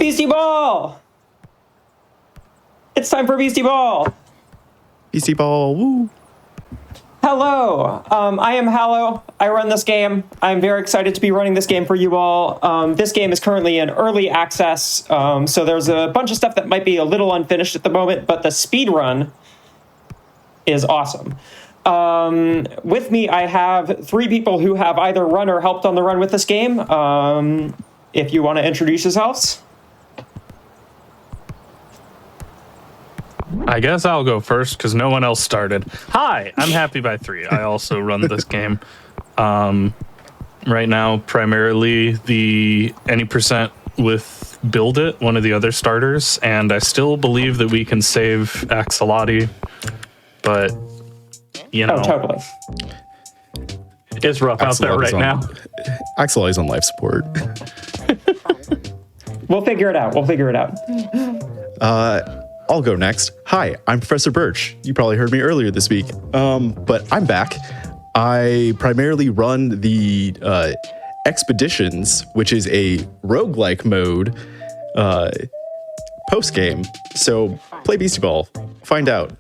Beastieball! It's time for Beastieball! Beastieball, woo! Hello, I am Hallow. I run this game. I'm very excited to be running this game for you all. This game is currently in early access, so there's a bunch of stuff that might be a little unfinished at the moment, but the speedrun is awesome. With me, I have 3 people who have either run or helped on the run with this game. If you want to introduce yourselves. I guess I'll go first because no one else started. Hi, I'm happybythree. I also run this game. Right now, primarily the any percent with Build It, one of the other starters, and I still believe that we can save Axolotl, but you know, totally. It's rough out there right now. Axolotl on life support. We'll figure it out. I'll go next. Hi, I'm ProfessorBurtch. You probably heard me earlier this week, but I'm back. I primarily run the Expeditions, which is a roguelike mode post-game. So play Beastieball. Find out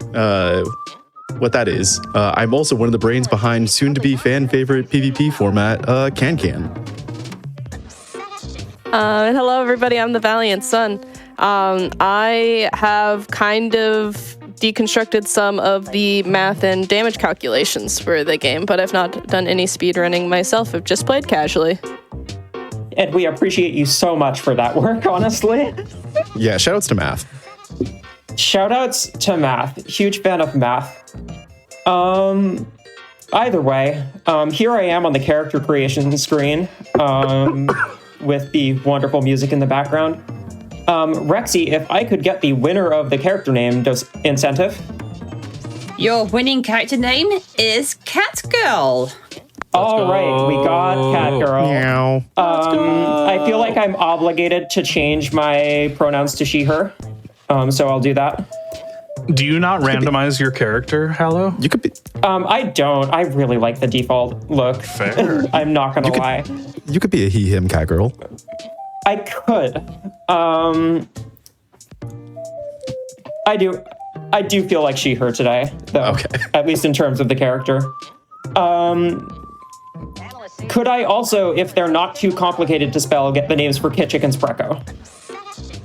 what that is. I'm also one of the brains behind soon-to-be fan-favorite PvP format, Can. Hello, everybody. I'm theValiantSun. I have kind of deconstructed some of the math and damage calculations for the game, but I've not done any speedrunning myself. I've just played casually. And we appreciate you so much for that work, honestly. Yeah, shoutouts to math. Shoutouts to math. Huge fan of math. Either way, here I am on the character creation screen with the wonderful music in the background. Rexy, if I could get the winner of the character name incentive. Your winning character name is Catgirl. All right, we got Catgirl. Meow. I feel like I'm obligated to change my pronouns to she, her. So I'll do that. Do you not randomize your character, Hallow? You could be. I don't. I really like the default look. Fair. I'm not gonna lie. You could be a he, him, cat girl. I could. I do feel like she, her today, though. Okay. At least in terms of the character. Could I also, if they're not too complicated to spell, get the names for Kitchik and Sprecko?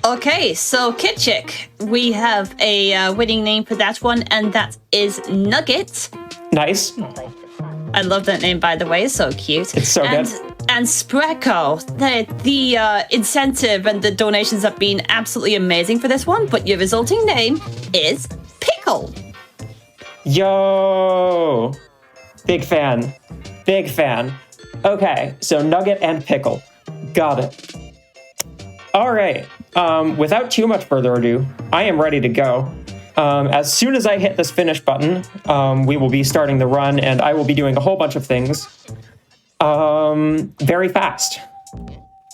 Okay, so Kitchik, we have a winning name for that one, and that is Nugget. Nice. I love that name, by the way, so cute. It's so good. And Sprecko, the incentive and the donations have been absolutely amazing for this one, but your resulting name is Pickle. Yo! Big fan. Okay, so Nugget and Pickle. Got it. All right. Without too much further ado, I am ready to go. As soon as I hit this finish button, we will be starting the run, and I will be doing a whole bunch of things very fast.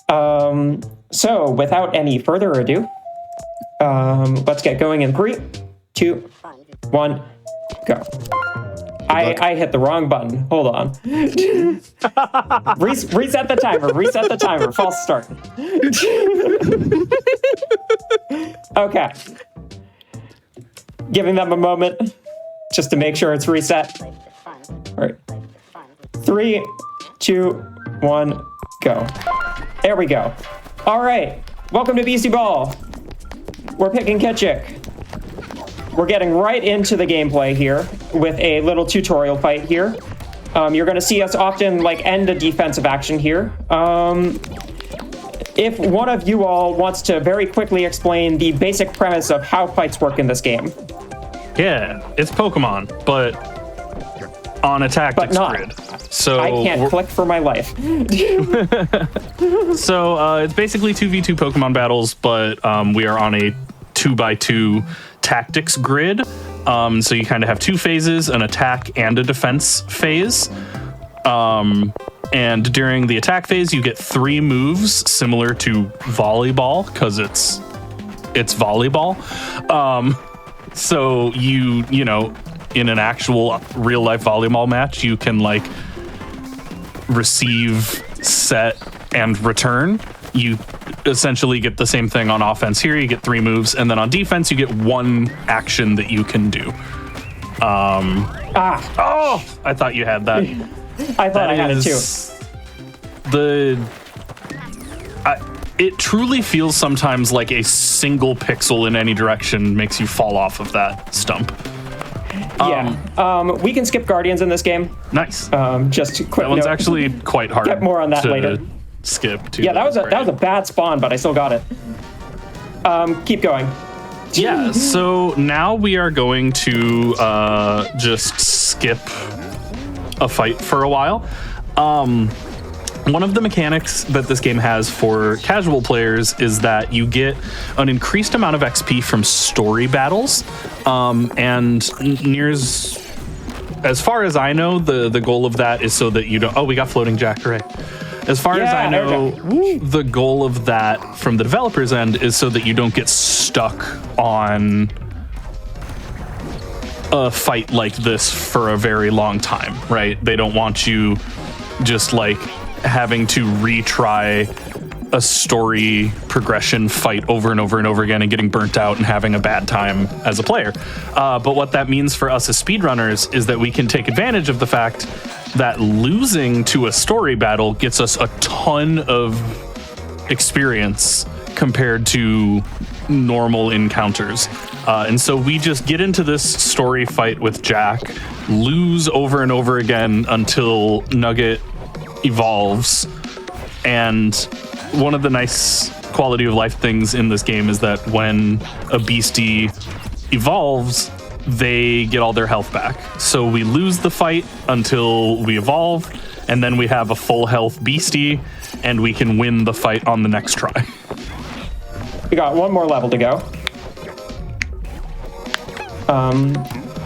So without any further ado, let's get going in 3, 2, 1, go. I hit the wrong button. Hold on. Reset the timer. False start. Okay. Giving them a moment just to make sure it's reset. All right. 3, 2, 1, go. There we go. All right. Welcome to Beastieball. We're picking Kitchik. We're getting right into the gameplay here with a little tutorial fight here. You're going to see us often end a defensive action here. If one of you all wants to very quickly explain the basic premise of how fights work in this game. Yeah, it's Pokemon, but on a tactics grid. So I can't click for my life. So it's basically 2v2 Pokemon battles, but we are on a 2x2 tactics grid. So you kind of have 2 phases, an attack and a defense phase. And during the attack phase, you get 3 moves similar to volleyball because it's volleyball. So you know, in an actual real life volleyball match, you can receive, set, and return. you essentially get the same thing on offense here. You get 3 moves, and then on defense, you get 1 action that you can do. Oh, I thought you had that. I thought I had it too. It truly feels sometimes like a single pixel in any direction makes you fall off of that stump. We can skip Guardians in this game. Nice. Just a quick That one's note. actually quite hard. Get more on that to later. Skip too. Yeah, that was a bad spawn, but I still got it. Keep going. Yeah, so now we are going to just skip a fight for a while. One of the mechanics that this game has for casual players is that you get an increased amount of XP from story battles, and as far as I know, the goal of that is so that you don't. Oh, we got floating Jack, hooray! As far as I know, the goal of that from the developer's end is so that you don't get stuck on a fight like this for a very long time, right? They don't want you just like having to retry a story progression fight over and over and over again and getting burnt out and having a bad time as a player. But what that means for us as speedrunners is that we can take advantage of the fact that losing to a story battle gets us a ton of experience compared to normal encounters. And so we just get into this story fight with Jack, lose over and over again until Nugget evolves. And one of the nice quality of life things in this game is that when a beastie evolves, they get all their health back. So we lose the fight until we evolve, and then we have a full health beastie, and we can win the fight on the next try. We got 1 more level to go.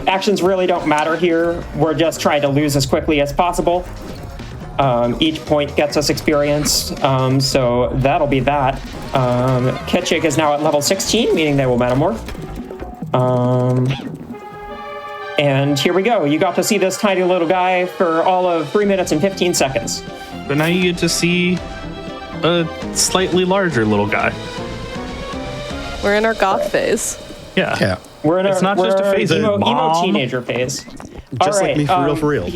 Actions really don't matter here. We're just trying to lose as quickly as possible. Each point gets us experience, so that'll be that. Ketchik is now at level 16, meaning they will metamorph. And here we go. You got to see this tiny little guy for all of 3 minutes and 15 seconds. But now you get to see a slightly larger little guy. We're in our goth phase. Yeah. We're in It's not just a phase, emo Mom. teenager phase. Just like me, for real.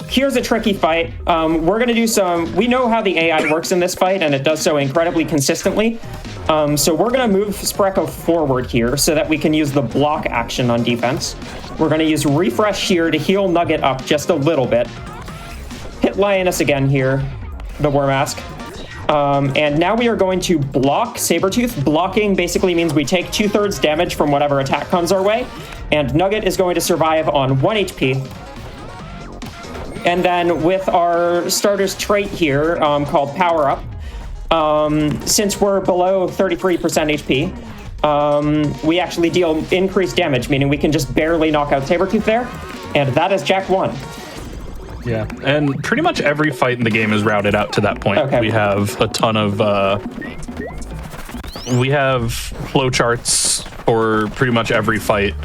Here's a tricky fight. We're going to do we know how the AI works in this fight, and it does so incredibly consistently. So we're going to move Spreko forward here so that we can use the block action on defense. We're going to use refresh here to heal Nugget up just a little bit. Hit Lioness again here, the Wormask. And now we are going to block Sabretooth. Blocking basically means we take 2/3 damage from whatever attack comes our way, and Nugget is going to survive on 1 HP. And then with our starter's trait here, called Power Up, since we're below 33% HP, we actually deal increased damage, meaning we can just barely knock out Sabretooth there, and that is Jack 1. Yeah, and pretty much every fight in the game is routed out to that point. Okay. We have a ton of we have flowcharts for pretty much every fight,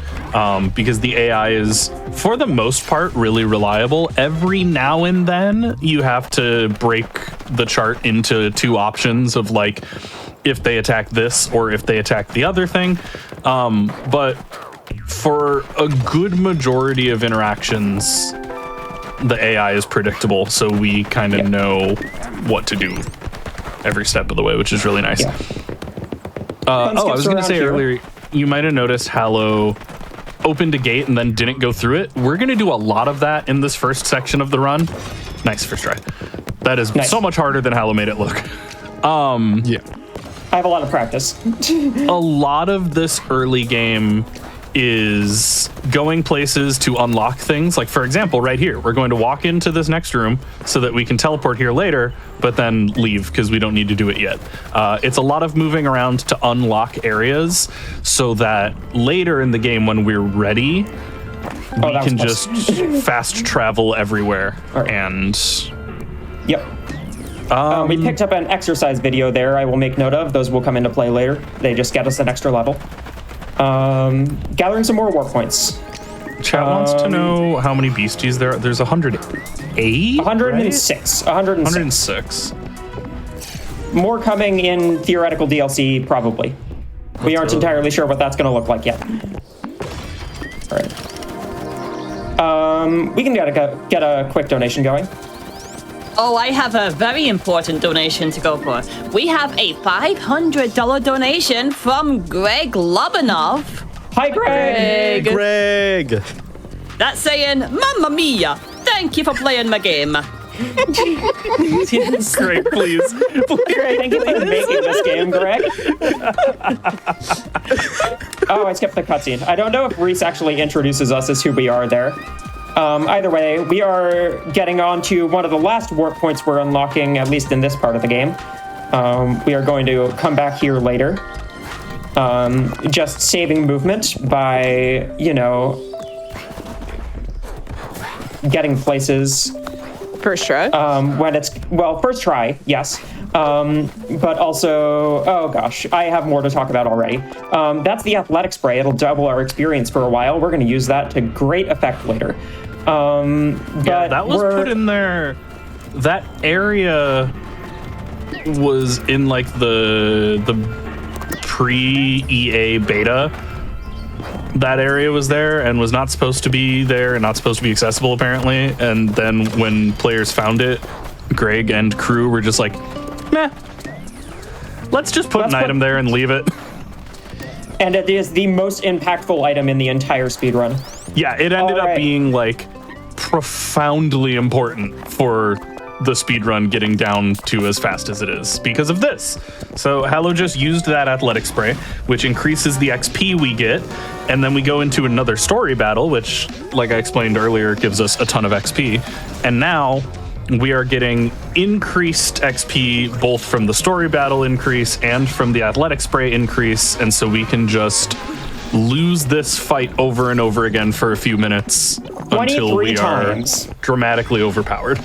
because the AI is, for the most part, really reliable. Every now and then, you have to break the chart into 2 options of like, if they attack this or if they attack the other thing. But for a good majority of interactions, the AI is predictable, so we kind of know what to do every step of the way, which is really nice. Yeah. I was going to say earlier, you might have noticed Hallow opened a gate and then didn't go through it. We're going to do a lot of that in this first section of the run. Nice first try. That is Nice. so much harder than Hallow made it look. Yeah. I have a lot of practice. A lot of this early game is going places to unlock things. Like, for example, right here, we're going to walk into this next room so that we can teleport here later, but then leave because we don't need to do it yet. It's a lot of moving around to unlock areas so that later in the game, when we're ready, we can just fast travel everywhere. Right. And Yep. We picked up an exercise video there I will make note of. Those will come into play later. They just get us an extra level. Gathering some more war points. chat wants to know how many beasties there are. There's 108? 106. 106. 106. More coming in theoretical DLC, probably. We aren't entirely sure what that's going to look like yet. All right. We can get a quick donation going. Oh, I have a very important donation to go for. We have a $500 donation from Greg Lobanov. Hi, Greg. Greg. That's saying, Mamma Mia, thank you for playing my game. Yes. Greg, please. Greg, thank you for making this game, Greg. Oh, I skipped the cutscene. I don't know if Reese actually introduces us as who we are there. Either way, we are getting on to one of the last warp points we're unlocking, at least in this part of the game. We are going to come back here later. Just saving movement by, getting places. First try. When it's, first try, yes. But also, oh gosh, I have more to talk about already. That's the athletic spray. It'll double our experience for a while. We're going to use that to great effect later. Yeah, that was put in there. That area was in like the pre-EA beta. That area was there and was not supposed to be there and not supposed to be accessible apparently. And then when players found it, Greg and crew were just like, meh, let's just put an item there and leave it. And it is the most impactful item in the entire speedrun. Yeah, it ended up being like profoundly important for the speedrun getting down to as fast as it is because of this. So Hallow just used that athletic spray, which increases the XP we get, and then we go into another story battle, which, like I explained earlier, gives us a ton of XP. And now we are getting increased XP both from the story battle increase and from the athletic spray increase, and so we can just lose this fight over and over again for a few minutes until we are dramatically overpowered.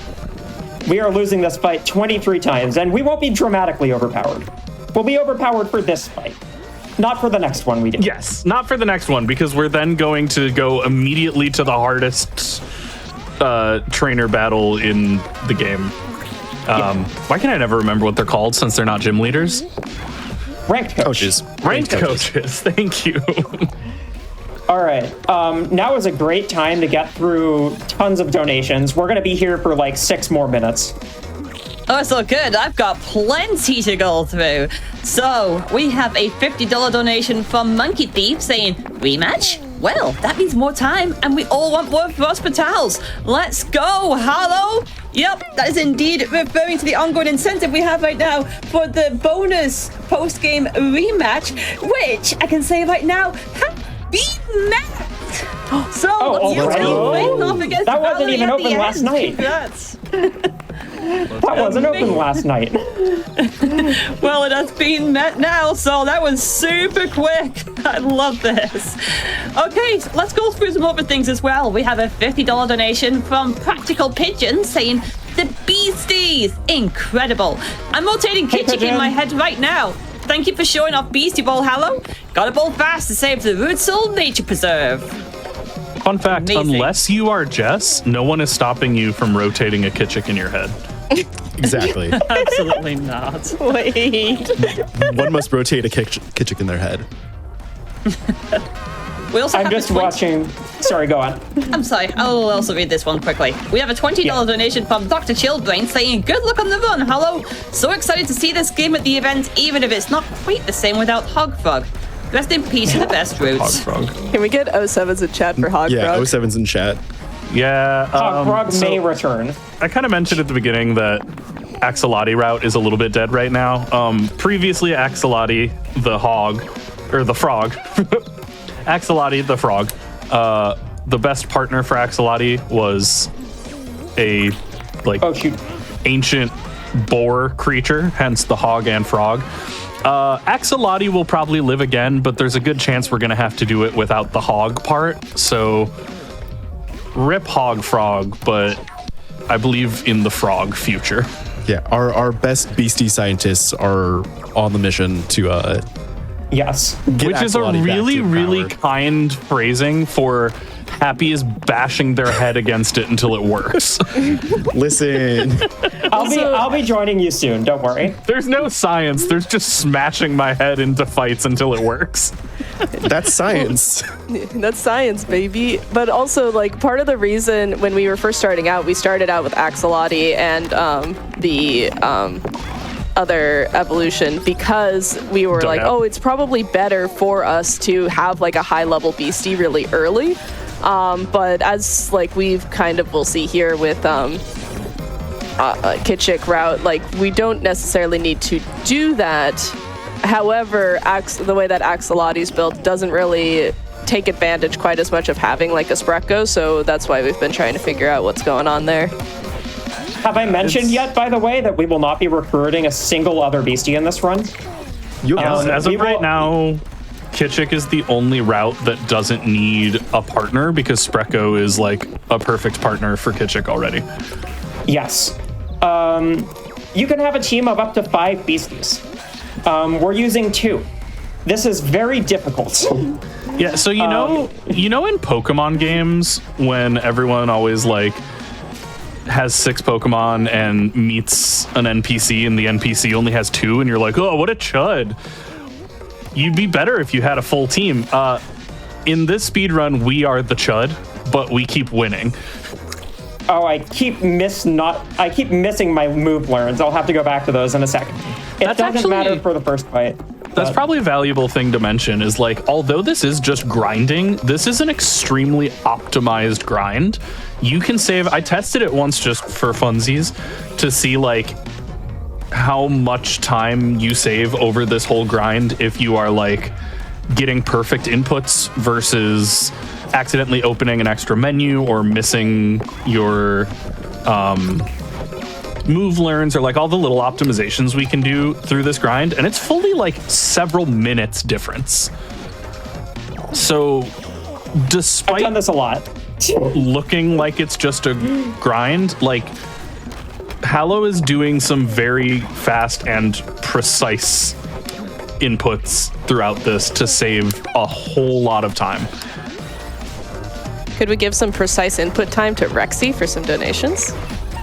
We are losing this fight 23 times, and we won't be dramatically overpowered. We'll be overpowered for this fight, not for the next one we do. Yes, not for the next one, because we're then going to go immediately to the hardest trainer battle in the game. Why can I never remember what they're called since they're not gym leaders? Ranked coaches. Ranked coaches, thank you. All right, now is a great time to get through tons of donations. We're gonna be here for like 6 more minutes. Oh, so good. I've got plenty to go through. So, we have a $50 donation from Monkey Thief saying, rematch? Well, that means more time, and we all want more hospitals. Let's go, Hallow! Yep, that is indeed referring to the ongoing incentive we have right now for the bonus post-game rematch, which I can say right now, be met! So, that wasn't even open last night. Congrats. That wasn't open last night. Well, it has been met now, so that was super quick. I love this. Okay, so let's go through some other things as well. We have a $50 donation from Practical Pigeon saying, the Beasties! Incredible. I'm rotating Kitchik in my head right now. Thank you for showing off Beastieball, Hallow. Gotta bowl fast to save the Root Soul Nature Preserve. Fun fact, unless you are Jess, no one is stopping you from rotating a Kitchik in your head. Exactly. Absolutely not. Wait. One must rotate a Kitchik in their head. We also I'm just watching. Sorry, go on. I'm sorry. I'll also read this one quickly. We have a $20 donation from Dr. Chillbrain saying, good luck on the run, Hallow. So excited to see this game at the event, even if it's not quite the same without Hogfrog. Rest in peace to the best roots. Can we get 07's in chat for Hogfrog? Yeah, 07's in chat. Yeah. Hogfrog may return. I kind of mentioned at the beginning that Axolotl route is a little bit dead right now. Previously, Axolotl, the hog, or the frog, Axolotl, the frog, the best partner for Axolotl was a ancient boar creature, hence the hog and frog. Axolotl will probably live again, but there's a good chance we're gonna have to do it without the hog part. So rip hog frog, but I believe in the frog future. Yeah, our best beastie scientists are on the mission to yes, which is a really kind phrasing for Happy is bashing their head against it until it works. Listen, I'll be joining you soon. Don't worry. There's no science. There's just smashing my head into fights until it works. that's science. That's science, baby. But also, like, part of the reason when we were first starting out, we started out with Axolotl and the other evolution because we were like, oh, it's probably better for us to have like a high level beastie really early. But as like we've kind of, we'll see here with Kitschik route, like we don't necessarily need to do that. However, the way that Axolotl is built doesn't really take advantage quite as much of having like a Sprecco, so that's why we've been trying to figure out what's going on there. Have I mentioned yet, by the way, that we will not be recruiting a single other beastie in this run? As of right now, Kitschik is the only route that doesn't need a partner because Sprecco is like a perfect partner for Kitschik already. Yes. You can have a team of up to 5 beasties. We're using 2. This is very difficult. Yeah, so you know in Pokemon games when everyone always like has 6 Pokemon and meets an NPC and the NPC only has 2 and you're like, oh, what a chud. You'd be better if you had a full team. In this speedrun, we are the chud, but we keep winning. Oh, I keep missing my move learns. I'll have to go back to those in a second. It doesn't matter for the first fight. That's probably a valuable thing to mention is like, although this is just grinding, this is an extremely optimized grind. You can save, I tested it once just for funsies to see like how much time you save over this whole grind if you are like getting perfect inputs versus accidentally opening an extra menu or missing your move learns or like all the little optimizations we can do through this grind, and it's fully like several minutes difference. So despite I've done this a lot. looking like it's just a grind, like Hallow is doing some very fast and precise inputs throughout this to save a whole lot of time. Could we give some precise input time to Rexy for some donations?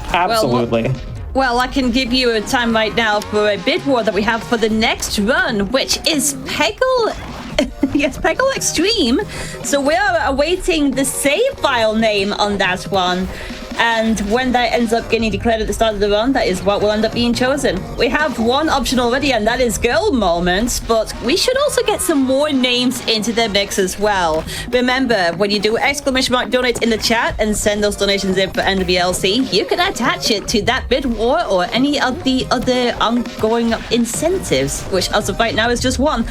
Absolutely. Well, I can give you a time right now for a bid war that we have for the next run, which is Peggle. Yes, Peggle Extreme. So we are awaiting the save file name on that one. And when that ends up getting declared at the start of the run, that is what will end up being chosen. We have one option already, and that is Girl Moments, but we should also get some more names into the mix as well. Remember, when you do ! donate in the chat and send those donations in for NWLC, you can attach it to that bid war or any of the other ongoing incentives, which as of right now is just one,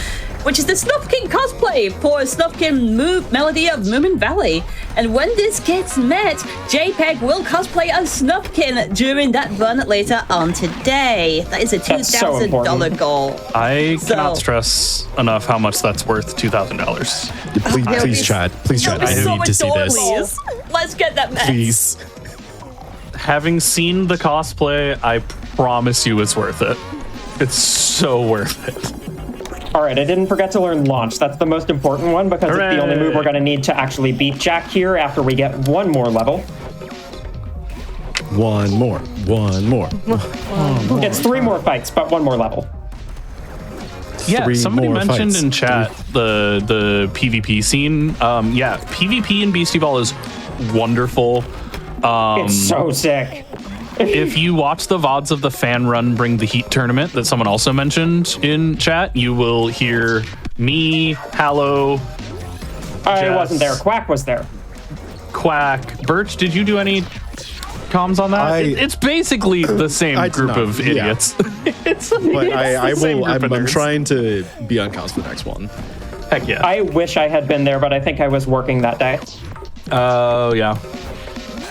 which is the Snufkin cosplay for Snufkin Melody of Moomin Valley. And when this gets met, JPEG will cosplay as Snufkin during that run later on today. That is a $2,000 goal. I cannot stress enough how much that's worth $2,000. Please, Chad. Please, Chad. I need to see this. Please. Let's get that met. Please. Having seen the cosplay, I promise you it's worth it. It's so worth it. All right, I didn't forget to learn launch. That's the most important one because it's the only move we're going to need to actually beat Jack here after we get one more level. One more. It's 3 more fights, but 1 more level. Yeah, 3 somebody more mentioned fights. in chat the PvP scene. Yeah, PvP in Beastieball is wonderful. It's so sick. If you watch the VODs of the fan run Bring the Heat tournament that someone also mentioned in chat, you will hear me, Hallow, I Jess. wasn't there. Quack was there. Quack. Birch, did you do any comms on that? It's basically the same group of idiots. It's But I'm I'm trying to be on comms for the next one. Heck yeah. I wish I had been there, but I think I was working that day. Oh, yeah.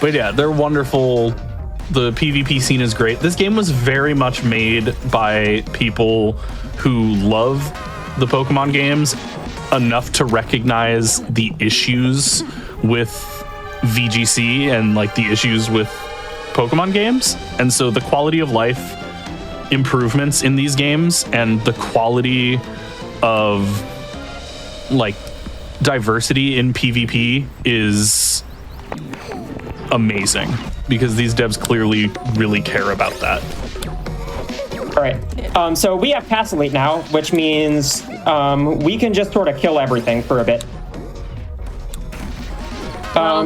But yeah, they're wonderful. The PvP scene is great. This game was very much made by people who love the Pokemon games enough to recognize the issues with VGC and like the issues with Pokemon games. And so the quality of life improvements in these games and the quality of like diversity in PvP is amazing because these devs clearly really care about that. All right. So we have Pass Elite now, which means we can just sort of kill everything for a bit.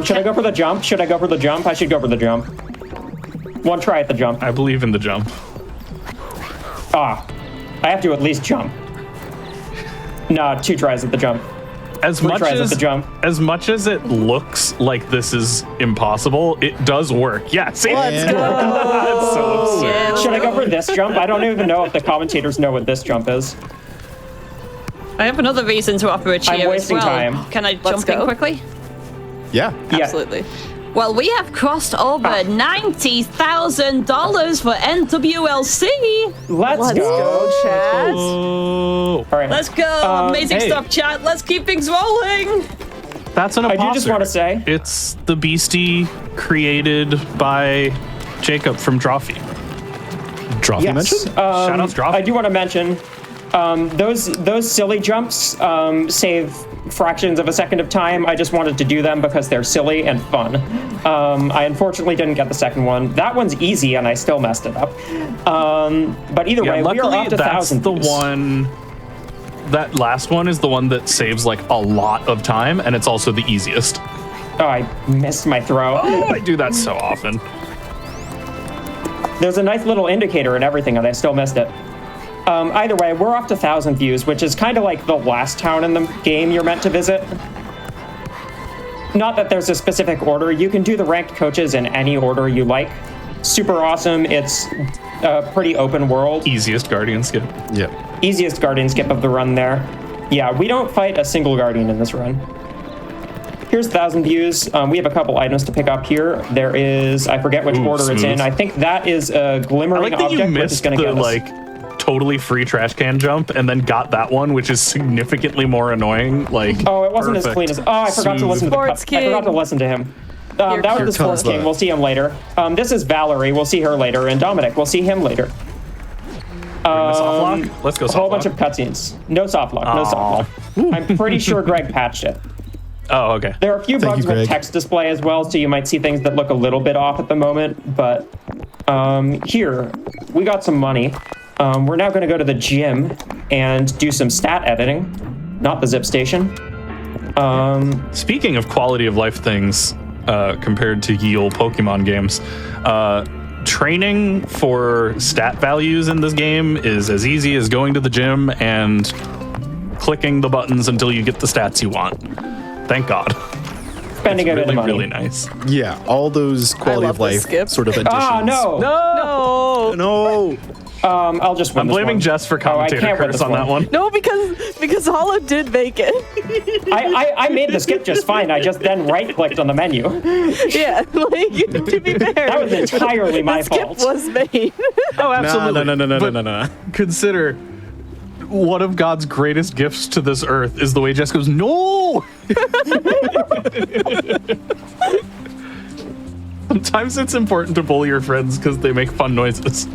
Should I go for the jump? Should I go for the jump? I should go for the jump. One try at the jump. I believe in the jump. I have to at least jump. No, 2 tries at the jump. As Three much tries as at the jump. as much as it looks like this is impossible, it does work. Yeah, see? Let's That's so absurd. Yeah. Should I go for this jump? I don't even know if the commentators know what this jump is. I have another reason to offer a cheer I'm wasting as well. time. Can I Let's jump in go. quickly? Yeah. Yeah. Absolutely. Well, we have crossed over $90,000 for NWLC. Let's go. Chad. Oh, All right. Let's go. Amazing hey. stuff, chat. Let's keep things rolling. that's an I imposter. do just want to say, It's the Beastie created by Jacob from Drawfee. Drawfee yes. mentioned? Shout out Drawfee. I do want to mention those silly jumps save fractions of a second of time. I just wanted to do them because they're silly and fun. I unfortunately didn't get the second one. That one's easy, and I still messed it up. But either way, we are luckily up to that's 1,000 the views. one. That last one is the one that saves like a lot of time, and it's also the easiest. Oh, I missed my throw. Oh, I do that so often. There's a nice little indicator and everything, and I still missed it. Either way, we're off to 1,000 views, which is kind of like the last town in the game you're meant to visit. Not that there's a specific order. You can do the ranked coaches in any order you like. Super awesome. It's a pretty open world. Easiest Guardian skip. Yeah. Easiest Guardian skip of the run there. Yeah, we don't fight a single Guardian in this run. Here's 1,000 views. We have a couple items to pick up here. There is, I forget which order it's in. smooth. I think that is a I glimmering like that you object, which is missed going to the get us. like totally free trash can jump and then got that one, which is significantly more annoying. Like, Oh, it wasn't as clean as. Oh, I forgot to Smooth. listen to the Sports cut. I forgot to King. listen to him. That was the Sports comes King. the- We'll see him later. This is Valerie. We'll see her later. And Dominic. We'll see him later. soft lock? Let's go A soft whole bunch lock. of cutscenes. No soft lock. No soft lock. I'm pretty sure Greg patched it. Oh, okay. There are a few Thank bugs you, with Greg. text display as well, so you might see things that look a little bit off at the moment. But here, we got some money. We're now going to go to the gym and do some stat editing, not the zip station. Speaking of quality of life things compared to ye old Pokemon games, training for stat values in this game is as easy as going to the gym and clicking the buttons until you get the stats you want. Thank God. Spending a bit of Really, money. really nice. Yeah. All those quality love of this life skip. sort of additions. Ah, no. No. No. I'll just win I'm this blaming one. Jess for I commentator can't win curse this on that one. No, because Hollow did make it. I made the skip just fine. I just then right-clicked on the menu. Yeah, like to be fair, That was entirely my the skip fault. was made. Oh, absolutely. No. Consider one of God's greatest gifts to this earth is the way Jess goes, no! Sometimes it's important to bully your friends because they make fun noises.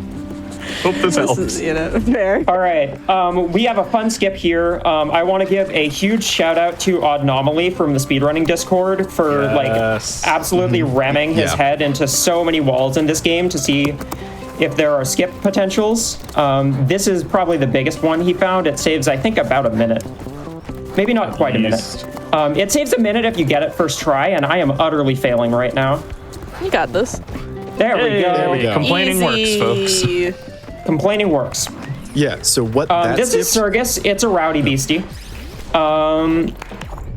Hope this This helps. is, fair. All right, we have a fun skip here. I want to give a huge shout out to Oddnomaly from the speedrunning Discord for Yes. like absolutely ramming his Yeah. head into so many walls in this game to see if there are skip potentials. This is probably the biggest one he found. It saves, I think, about a minute. Maybe not quite a minute. Least. It saves a minute if you get it first try, and I am utterly failing right now. You got this. There we go. There we go. Complaining works, folks. Easy. Complaining works. Yeah. So what that This is skip- Surgus. It's a rowdy beastie.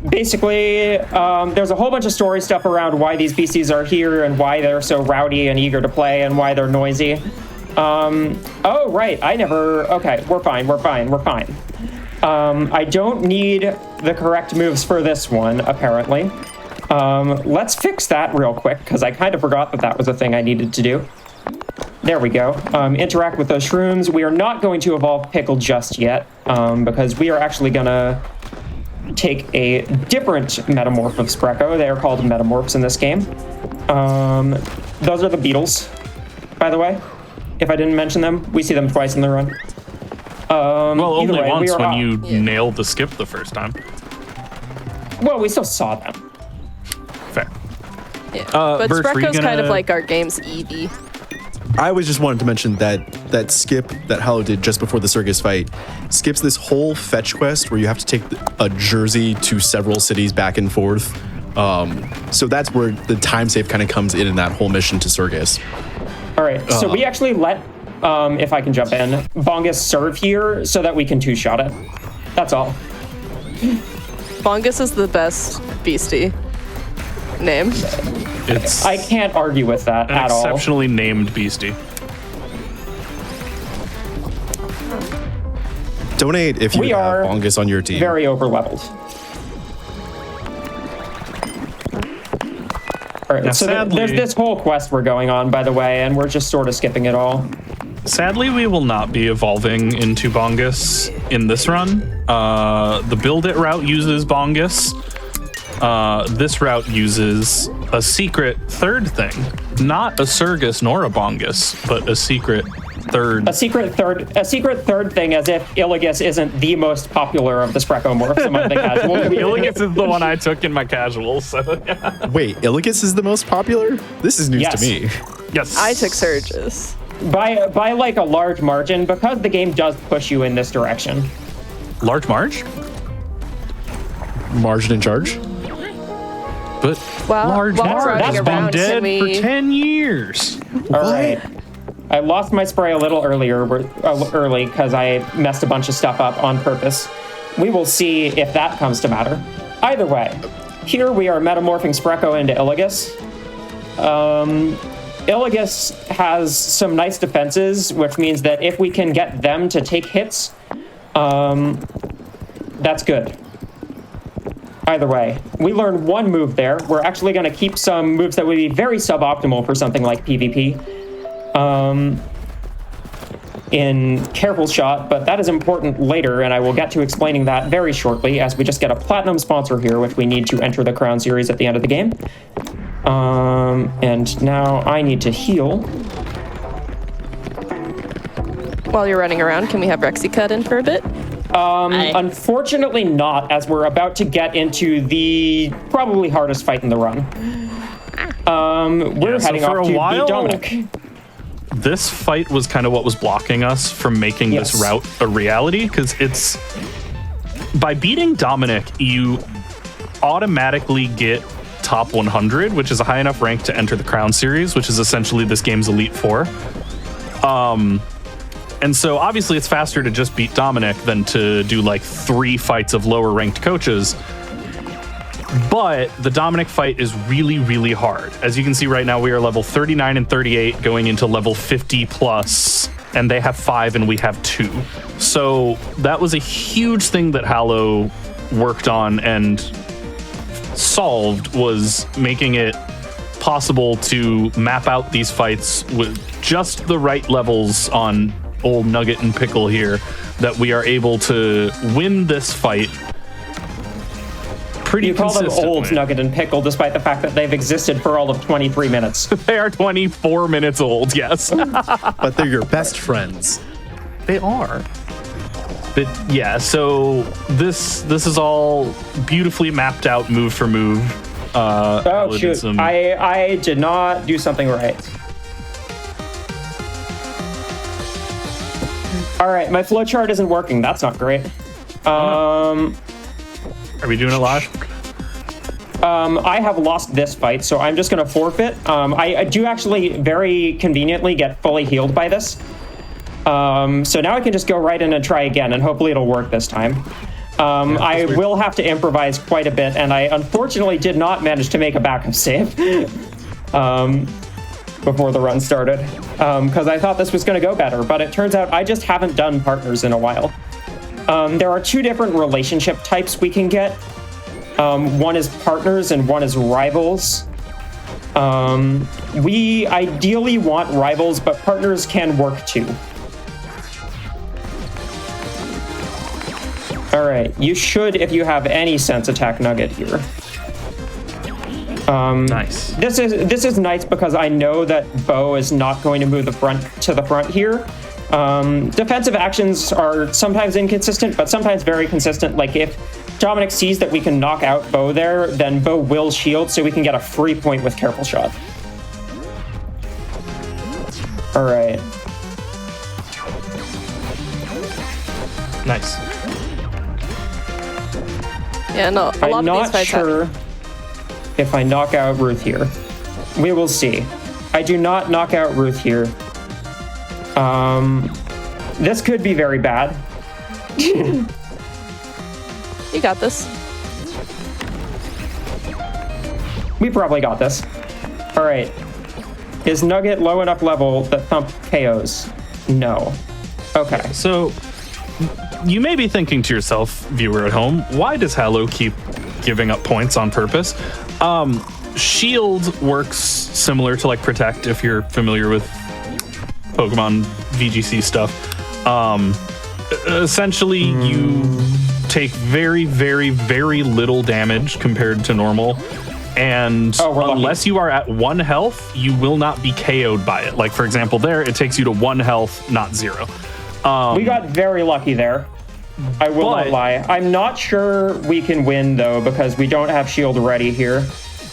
Basically, there's a whole bunch of story stuff around why these beasties are here and why they're so rowdy and eager to play and why they're noisy. Oh, right. Okay, we're fine. I don't need the correct moves for this one, apparently. Let's fix that real quick, because I kind of forgot that was a thing I needed to do. There we go. Interact with those shrooms. We are not going to evolve Pickle just yet, because we are actually going to take a different metamorph of Spreco. They are called metamorphs in this game. Those are the beetles, by the way. If I didn't mention them, we see them twice in the run. Well, either only way, once we are when off. you nailed the skip the first time. Well, we still saw them. Fair. Yeah. But Burtch, were you Sprecho's kind of gonna- like our game's Eevee. I was just wanted to mention that skip that Hallow did just before the circus fight skips this whole fetch quest where you have to take a jersey to several cities back and forth. So that's where the time save kind of comes in that whole mission to circus. All right, so we actually let, if I can jump in, Bongus serve here so that we can two-shot it. That's all. Bongus is the best beastie name. It's I can't argue with that an at all. exceptionally named beastie. Donate if you We have are Bongus on your team. Very over-leveled. All right, Now, so sadly- there's this whole quest we're going on, by the way, and we're just sort of skipping it all. Sadly, we will not be evolving into Bongus in this run. The Build It route uses Bongus. This route uses a secret third thing. Not a Circus nor a Bongus, but a secret third. A secret third thing, as if Illigus isn't the most popular of the Sprecomorphs among the casual community. Illigus is the one I took in my casuals. So, yeah. Wait, Illigus is the most popular? This is news Yes. to me. Yes. I took Surges. By like a large margin, because the game does push you in this direction. Large Marge? Margin in charge? But Well, Large while we're Marge running has been around, dead can we- for 10 years. All right. I lost my spray a little early because I messed a bunch of stuff up on purpose. We will see if that comes to matter. Either way, here we are metamorphing Sprecho into Illigus. Illigus has some nice defenses, which means that if we can get them to take hits, that's good. Either way, we learned one move there. We're actually going to keep some moves that would be very suboptimal for something like PvP in Careful Shot, but that is important later, and I will get to explaining that very shortly as we just get a platinum sponsor here, which we need to enter the Crown Series at the end of the game. And now I need to heal. While you're running around, can we have Rexy cut in for a bit? Unfortunately not, as we're about to get into the probably hardest fight in the run. We're Yeah, so heading for off a to while- beat Dominic. This fight was kind of what was blocking us from making Yes. this route a reality, because it's by beating Dominic, you automatically get top 100, which is a high enough rank to enter the Crown Series, which is essentially this game's Elite Four. And so obviously it's faster to just beat Dominic than to do like 3 fights of lower ranked coaches. But the Dominic fight is really, really hard. As you can see right now, we are level 39 and 38 going into level 50 plus, and they have 5 and we have 2. So that was a huge thing that Hallow worked on and solved, was making it possible to map out these fights with just the right levels on old Nugget and Pickle here, that we are able to win this fight pretty You call them consistently. old Nugget and Pickle, despite the fact that they've existed for all of 23 minutes. They are 24 minutes old, yes. But they're your best friends. They are. But yeah, so this is all beautifully mapped out move for move. Oh, shoot. I did not do something right. All right, my flowchart isn't working. That's not great. Are we doing it live? I have lost this fight, so I'm just going to forfeit. I do actually very conveniently get fully healed by this. So now I can just go right in and try again, and hopefully it'll work this time. I will have to improvise quite a bit, and I unfortunately did not manage to make a backup save before the run started, because I thought this was going to go better, but it turns out I just haven't done partners in a while. There are 2 different relationship types we can get. One is partners and one is rivals. We ideally want rivals, but partners can work too. All right, you should, if you have any sense, attack Nugget here. Nice. This is nice because I know that Bo is not going to move to the front here. Defensive actions are sometimes inconsistent, but sometimes very consistent. Like if Dominic sees that we can knock out Bo there, then Bo will shield so we can get a free point with Careful Shot. All right. Nice. Yeah, no, a lot I'm of these not fights sure if I knock out Ruth here. We will see. I do not knock out Ruth here. This could be very bad. You got this. We probably got this. All right. Is Nugget low enough level that Thump KOs? No. Okay. So you may be thinking to yourself, viewer at home, why does Hallow keep giving up points on purpose? Shield works similar to like Protect if you're familiar with Pokemon VGC stuff. Essentially, you take very, very, very little damage compared to normal. And unless you are at 1 health, you will not be KO'd by it. Like, for example, there, it takes you to 1 health, not 0. We got very lucky there. I will not lie. I'm not sure we can win, though, because we don't have shield ready here.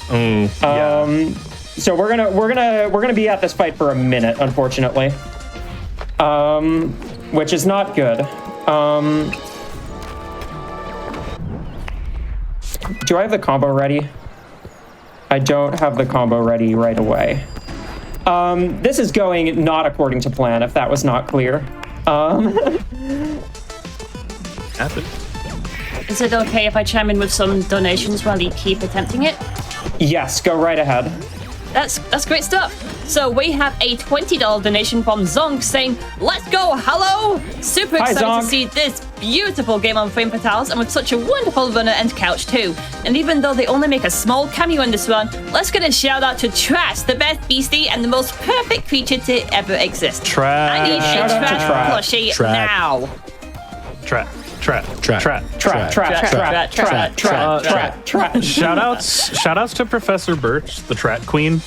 So we're gonna be at this fight for a minute, unfortunately. Which is not good. Do I have the combo ready? I don't have the combo ready right away. This is going not according to plan, if that was not clear. Happened. Is it okay if I chime in with some donations while you keep attempting it? Yes, go right ahead. That's great stuff. So we have a $20 donation from Zonk saying, "Let's go, Hallow! Super Hi, excited Zonk. to see this beautiful game on Frame Fatales and with such a wonderful runner and couch too. And even though they only make a small cameo in this one, let's get a shout out to Trash, the best beastie and the most perfect creature to ever exist. Trash. I need a Shout out to Trash Trash. plushie Trash. now." Trap. Shout outs to ProfessorBurtch, the track queen.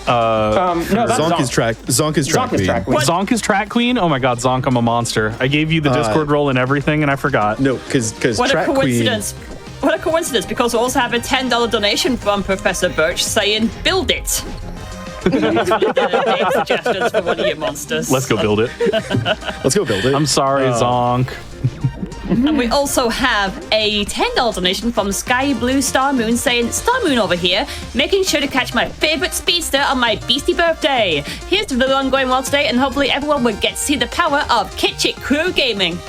No, that's Zonk is track. Zonk is track. Zonk is track queen. Zonk is track queen? Oh my god, Zonk, I'm a monster. I gave you the Discord role and everything and I forgot. No, because What track a queen. coincidence. What a coincidence, because we also have a $10 donation from ProfessorBurtch saying, "Build it." Make suggestions for one of your monsters. Let's go build it. Let's go build it. I'm sorry, Zonk. And we also have a $10 donation from Sky Blue Star Moon saying, "Star Moon over here, making sure to catch my favorite speedster on my beastie birthday. Here's to the run going well today, and hopefully everyone will get to see the power of Kitchit Crew Gaming."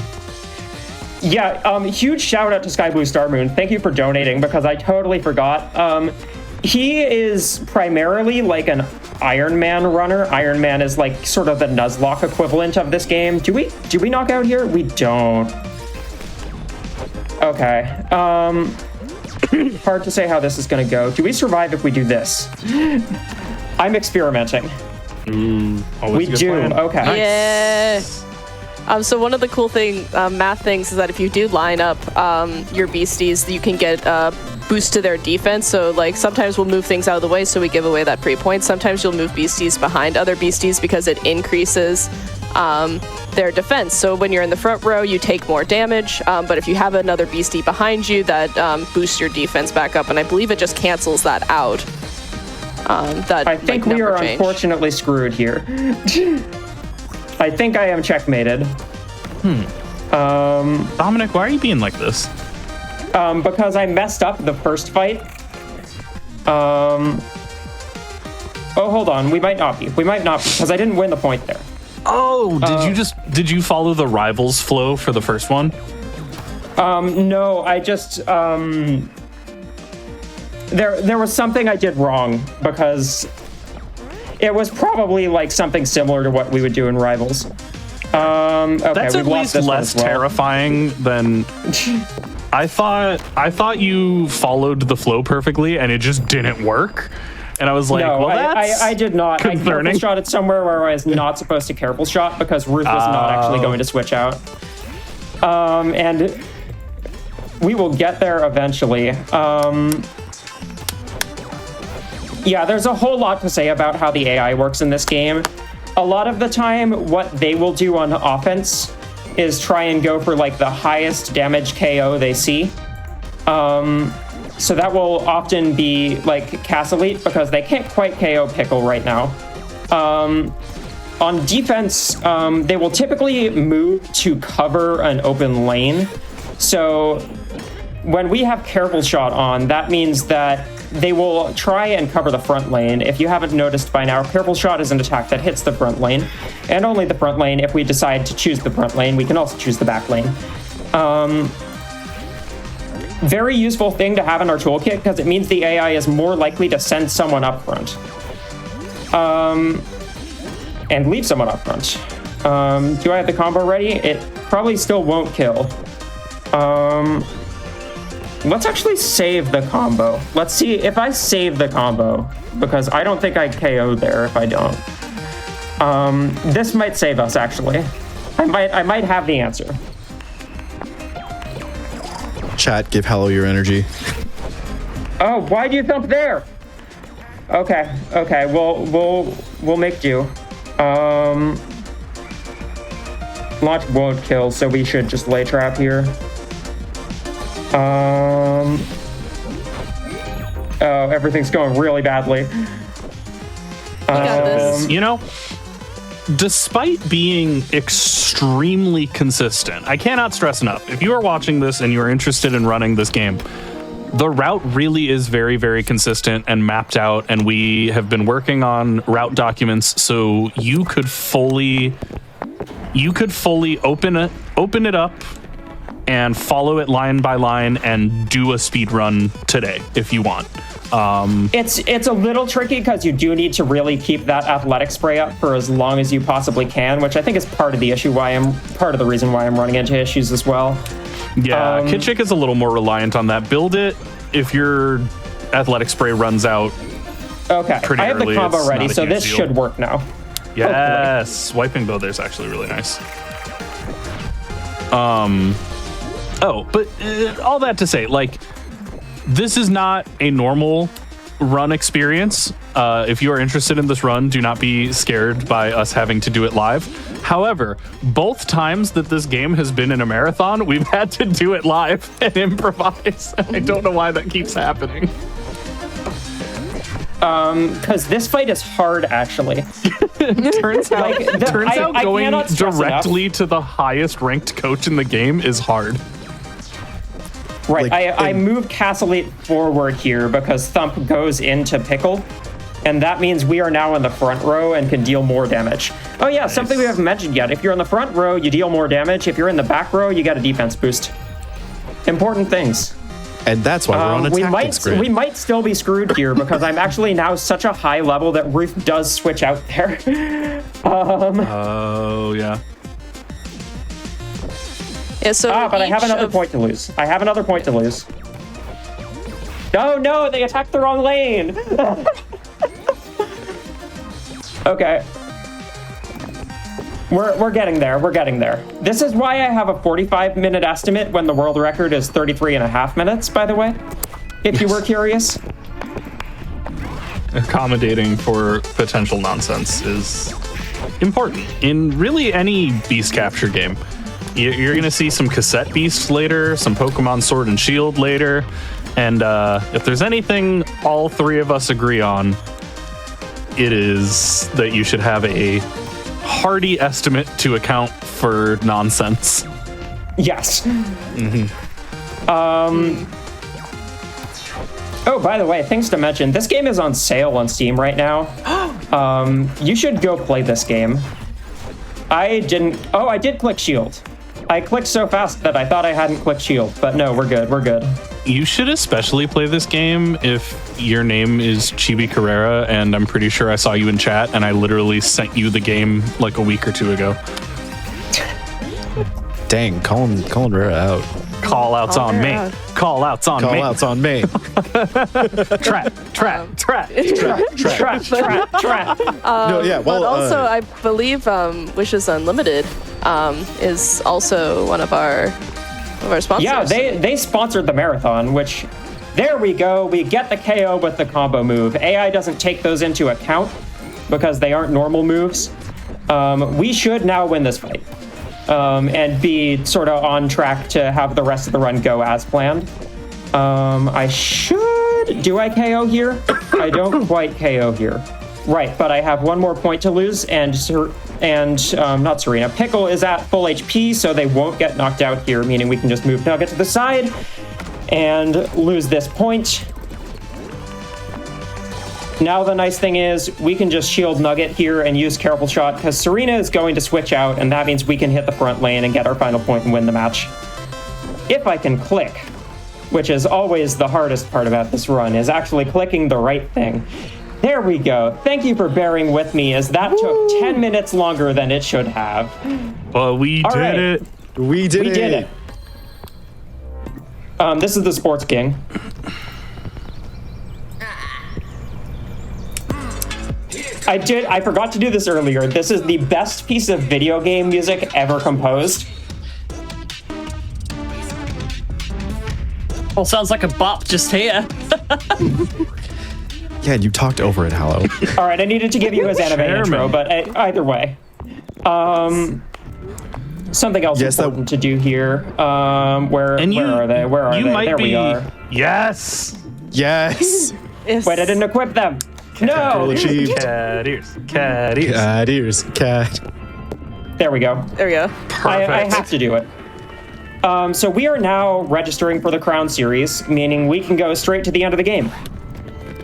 Yeah, huge shout out to Sky Blue Star Moon. Thank you for donating because I totally forgot. He is primarily like an Iron Man runner. Iron Man is like sort of the Nuzlocke equivalent of this game. Do we knock out here? We don't. Okay. Hard to say how this is gonna go. Do we survive if we do this? I'm experimenting. We do. Plan. Okay. Yeah. So one of the cool math things is that if you do line up your beasties, you can get boost to their defense. So like sometimes we'll move things out of the way so we give away that free point. Sometimes you'll move beasties behind other beasties because it increases their defense. So when you're in the front row, you take more damage. But if you have another beastie behind you, that boosts your defense back up. And I believe it just cancels that out. I think we are unfortunately screwed here. I think I am checkmated. Dominic, why are you being like this? Because I messed up the first fight. Oh, hold on. We might not be. We might not be because I didn't win the point there. Oh, did you follow the rivals flow for the first one? No, I just there was something I did wrong because it was probably like something similar to what we would do in rivals. Okay, That's we've at lost least this one less as well. terrifying than I thought you followed the flow perfectly and it just didn't work. And I was like, No, well, that's I did not. I concerning. careful shot it somewhere where I was not supposed to careful shot because Ruth was not actually going to switch out. And we will get there eventually. Yeah, there's a whole lot to say about how the AI works in this game. A lot of the time, what they will do on offense is try and go for like the highest damage KO they see. So that will often be like Cass Elite because they can't quite KO Pickle right now. On defense, they will typically move to cover an open lane. So when we have Careful Shot on, that means that they will try and cover the front lane. If you haven't noticed by now, Careful Shot is an attack that hits the front lane, and only the front lane. If we decide to choose the front lane, we can also choose the back lane. Very useful thing to have in our toolkit because it means the AI is more likely to send someone up front. And leave someone up front. Do I have the combo ready? It probably still won't kill. Let's actually save the combo. Let's see if I save the combo, because I don't think I KO'd there if I don't. This might save us, actually. I might have the answer. Chat, give Hallow your energy. Oh, why do you thump there? Okay, we'll make do. Launch won't kill, so we should just lay trap here. Oh, everything's going really badly. You got this. You know, despite being extremely consistent, I cannot stress enough, if you are watching this and you are interested in running this game, the route really is very, very consistent and mapped out, and we have been working on route documents so you could fully open it up and follow it line by line and do a speed run today if you want. It's a little tricky because you do need to really keep that athletic spray up for as long as you possibly can, which I think is part of the reason why I'm running into issues as well. Yeah, Kitschik is a little more reliant on that. Build it if your athletic spray runs out. Okay, I have the early, combo it's ready, not a so huge this deal. should work now. Yes, swiping bow there's actually really nice. Oh, but all that to say, like, this is not a normal run experience. If you are interested in this run, do not be scared by us having to do it live. However, both times that this game has been in a marathon, we've had to do it live and improvise. I don't know why that keeps happening. Because this fight is hard, actually. Turns out going cannot stress directly to the highest ranked coach in the game is hard. Right, Like, I moved Cass Elite forward here because Thump goes into Pickle, and that means we are now in the front row and can deal more damage. Oh yeah, something we haven't mentioned yet. If you're in the front row, you deal more damage. If you're in the back row, you get a defense boost. Important things. And that's why we're on a tactics grid. We might still be screwed here because I'm actually now such a high level that Roof does switch out there. Oh, yeah. Yeah, so but I have another point to lose. Oh no, they attacked the wrong lane. Okay. We're getting there. This is why I have a 45-minute estimate when the world record is 33.5 minutes, by the way, if you were curious. Accommodating for potential nonsense is important in really any beast capture game. You're going to see some cassette beasts later, some Pokemon Sword and Shield later, and if there's anything all three of us agree on, it is that you should have a hearty estimate to account for nonsense. Yes. Mm-hmm. Oh, by the way, things to mention. This game is on sale on Steam right now. You should go play this game. I did click Shield. I clicked so fast that I thought I hadn't clicked Shield, but no, we're good. You should especially play this game if your name is Chibi Carrera, and I'm pretty sure I saw you in chat, and I literally sent you the game like a week or two ago. Dang, calling Rara out. Call outs on me. Call outs on me. Call outs on me. Trap. No, yeah, well, but also, I believe Wishes Unlimited is also one of our sponsors. Yeah, they sponsored the marathon, which, there we go. We get the KO with the combo move. AI doesn't take those into account because they aren't normal moves. We should now win this fight and be sort of on track to have the rest of the run go as planned. I should... Do I KO here? I don't quite KO here. Right, but I have one more point to lose, and not Serena. Pickle is at full HP, so they won't get knocked out here, meaning we can just move Nugget to the side and lose this point. Now the nice thing is we can just shield Nugget here and use Careful Shot, because Serena is going to switch out, and that means we can hit the front lane and get our final point and win the match. If I can click, which is always the hardest part about this run, is actually clicking the right thing. There we go. Thank you for bearing with me, as that took 10 minutes longer than it should have. Well, we did it. We did it. This is the Sports King. I forgot to do this earlier. This is the best piece of video game music ever composed. Well, sounds like a bop just here. Yeah, you talked over it, Hallow. All right, I needed to give you his anime intro, but either way. Something else important to do here. Where are they? Where are they? There we are. Yes. Yes. Wait, I didn't equip them. No. Achieved. Cat ears. Cat ears. Cat ears. Cat. There we go. There we go. Perfect. I have to do it. So we are now registering for the Crown Series, meaning we can go straight to the end of the game.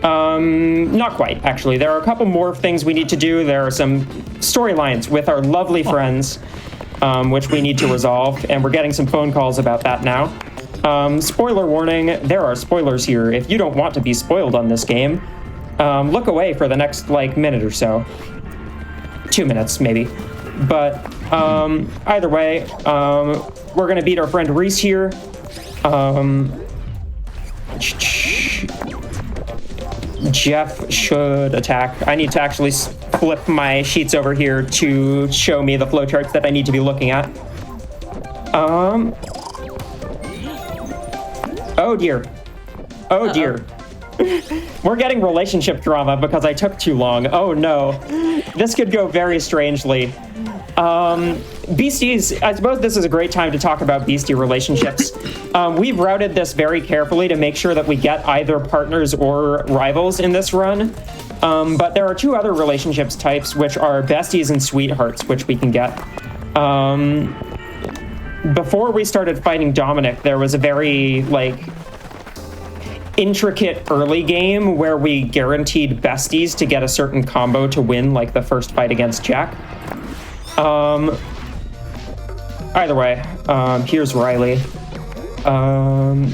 Not quite, actually. There are a couple more things we need to do. There are some storylines with our lovely friends, which we need to resolve, and we're getting some phone calls about that now. Spoiler warning, there are spoilers here. If you don't want to be spoiled on this game, look away for the next, minute or so. 2 minutes, maybe. But either way, we're going to beat our friend Reese here. Jeff should attack. I need to actually flip my sheets over here to show me the flowcharts that I need to be looking at. Oh dear. Oh dear. We're getting relationship drama because I took too long. Oh no. This could go very strangely. Beasties, I suppose this is a great time to talk about beastie relationships. We've routed this very carefully to make sure that we get either partners or rivals in this run. But there are two other relationships types, which are besties and sweethearts, which we can get. Before we started fighting Dominic, there was a very, intricate early game where we guaranteed besties to get a certain combo to win, like the first fight against Jack. Either way, here's Riley.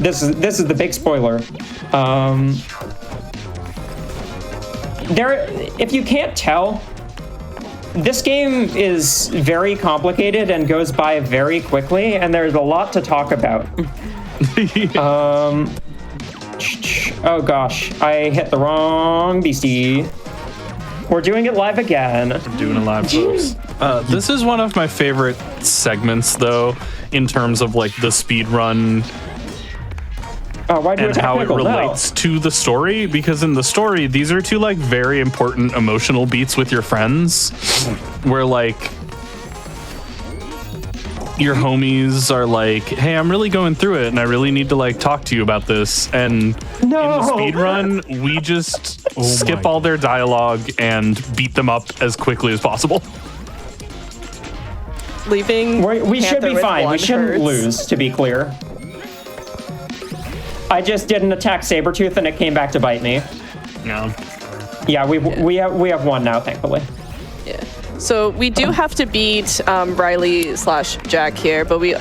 This is the big spoiler. If you can't tell, this game is very complicated and goes by very quickly, and there's a lot to talk about. Oh gosh, I hit the wrong beastie. We're doing it live again. I'm doing it live, folks. This is one of my favorite segments, though, in terms of the speed run and how it relates to the story. Because in the story, these are two very important emotional beats with your friends, where your homies are hey, I'm really going through it, and I really need to talk to you about this. And in the speed run, we just skip all their dialogue and beat them up as quickly as possible. Leaving. We should be fine. We shouldn't lose, to be clear. I just didn't attack Sabretooth, and it came back to bite me. No. Yeah, we have one now, thankfully. Yeah. So we do have to beat Riley/Jack here, but we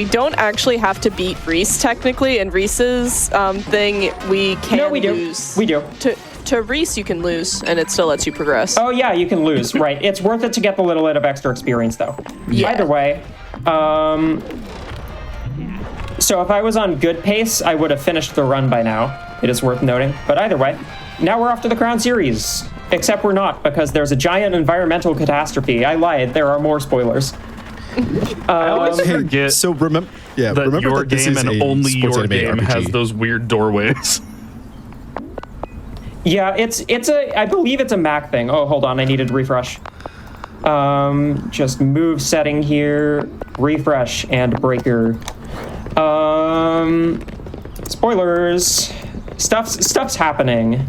don't actually have to beat Reese technically. And Reese's thing we can lose. We do. To Reese you can lose, and it still lets you progress. Oh yeah, you can lose. Right. It's worth it to get the little bit of extra experience, though. Yeah. Either way, so if I was on good pace, I would have finished the run by now. It is worth noting. But either way, now we're off to the Crown Series. Except we're not, because there's a giant environmental catastrophe. I lied. There are more spoilers. I always forget remember your that this game is and a only sports your anime game RPG. has those weird doorways. Yeah, I believe it's a Mac thing. Oh, hold on. I needed to refresh. Just move setting here, refresh, and breaker. Spoilers. Stuff's happening.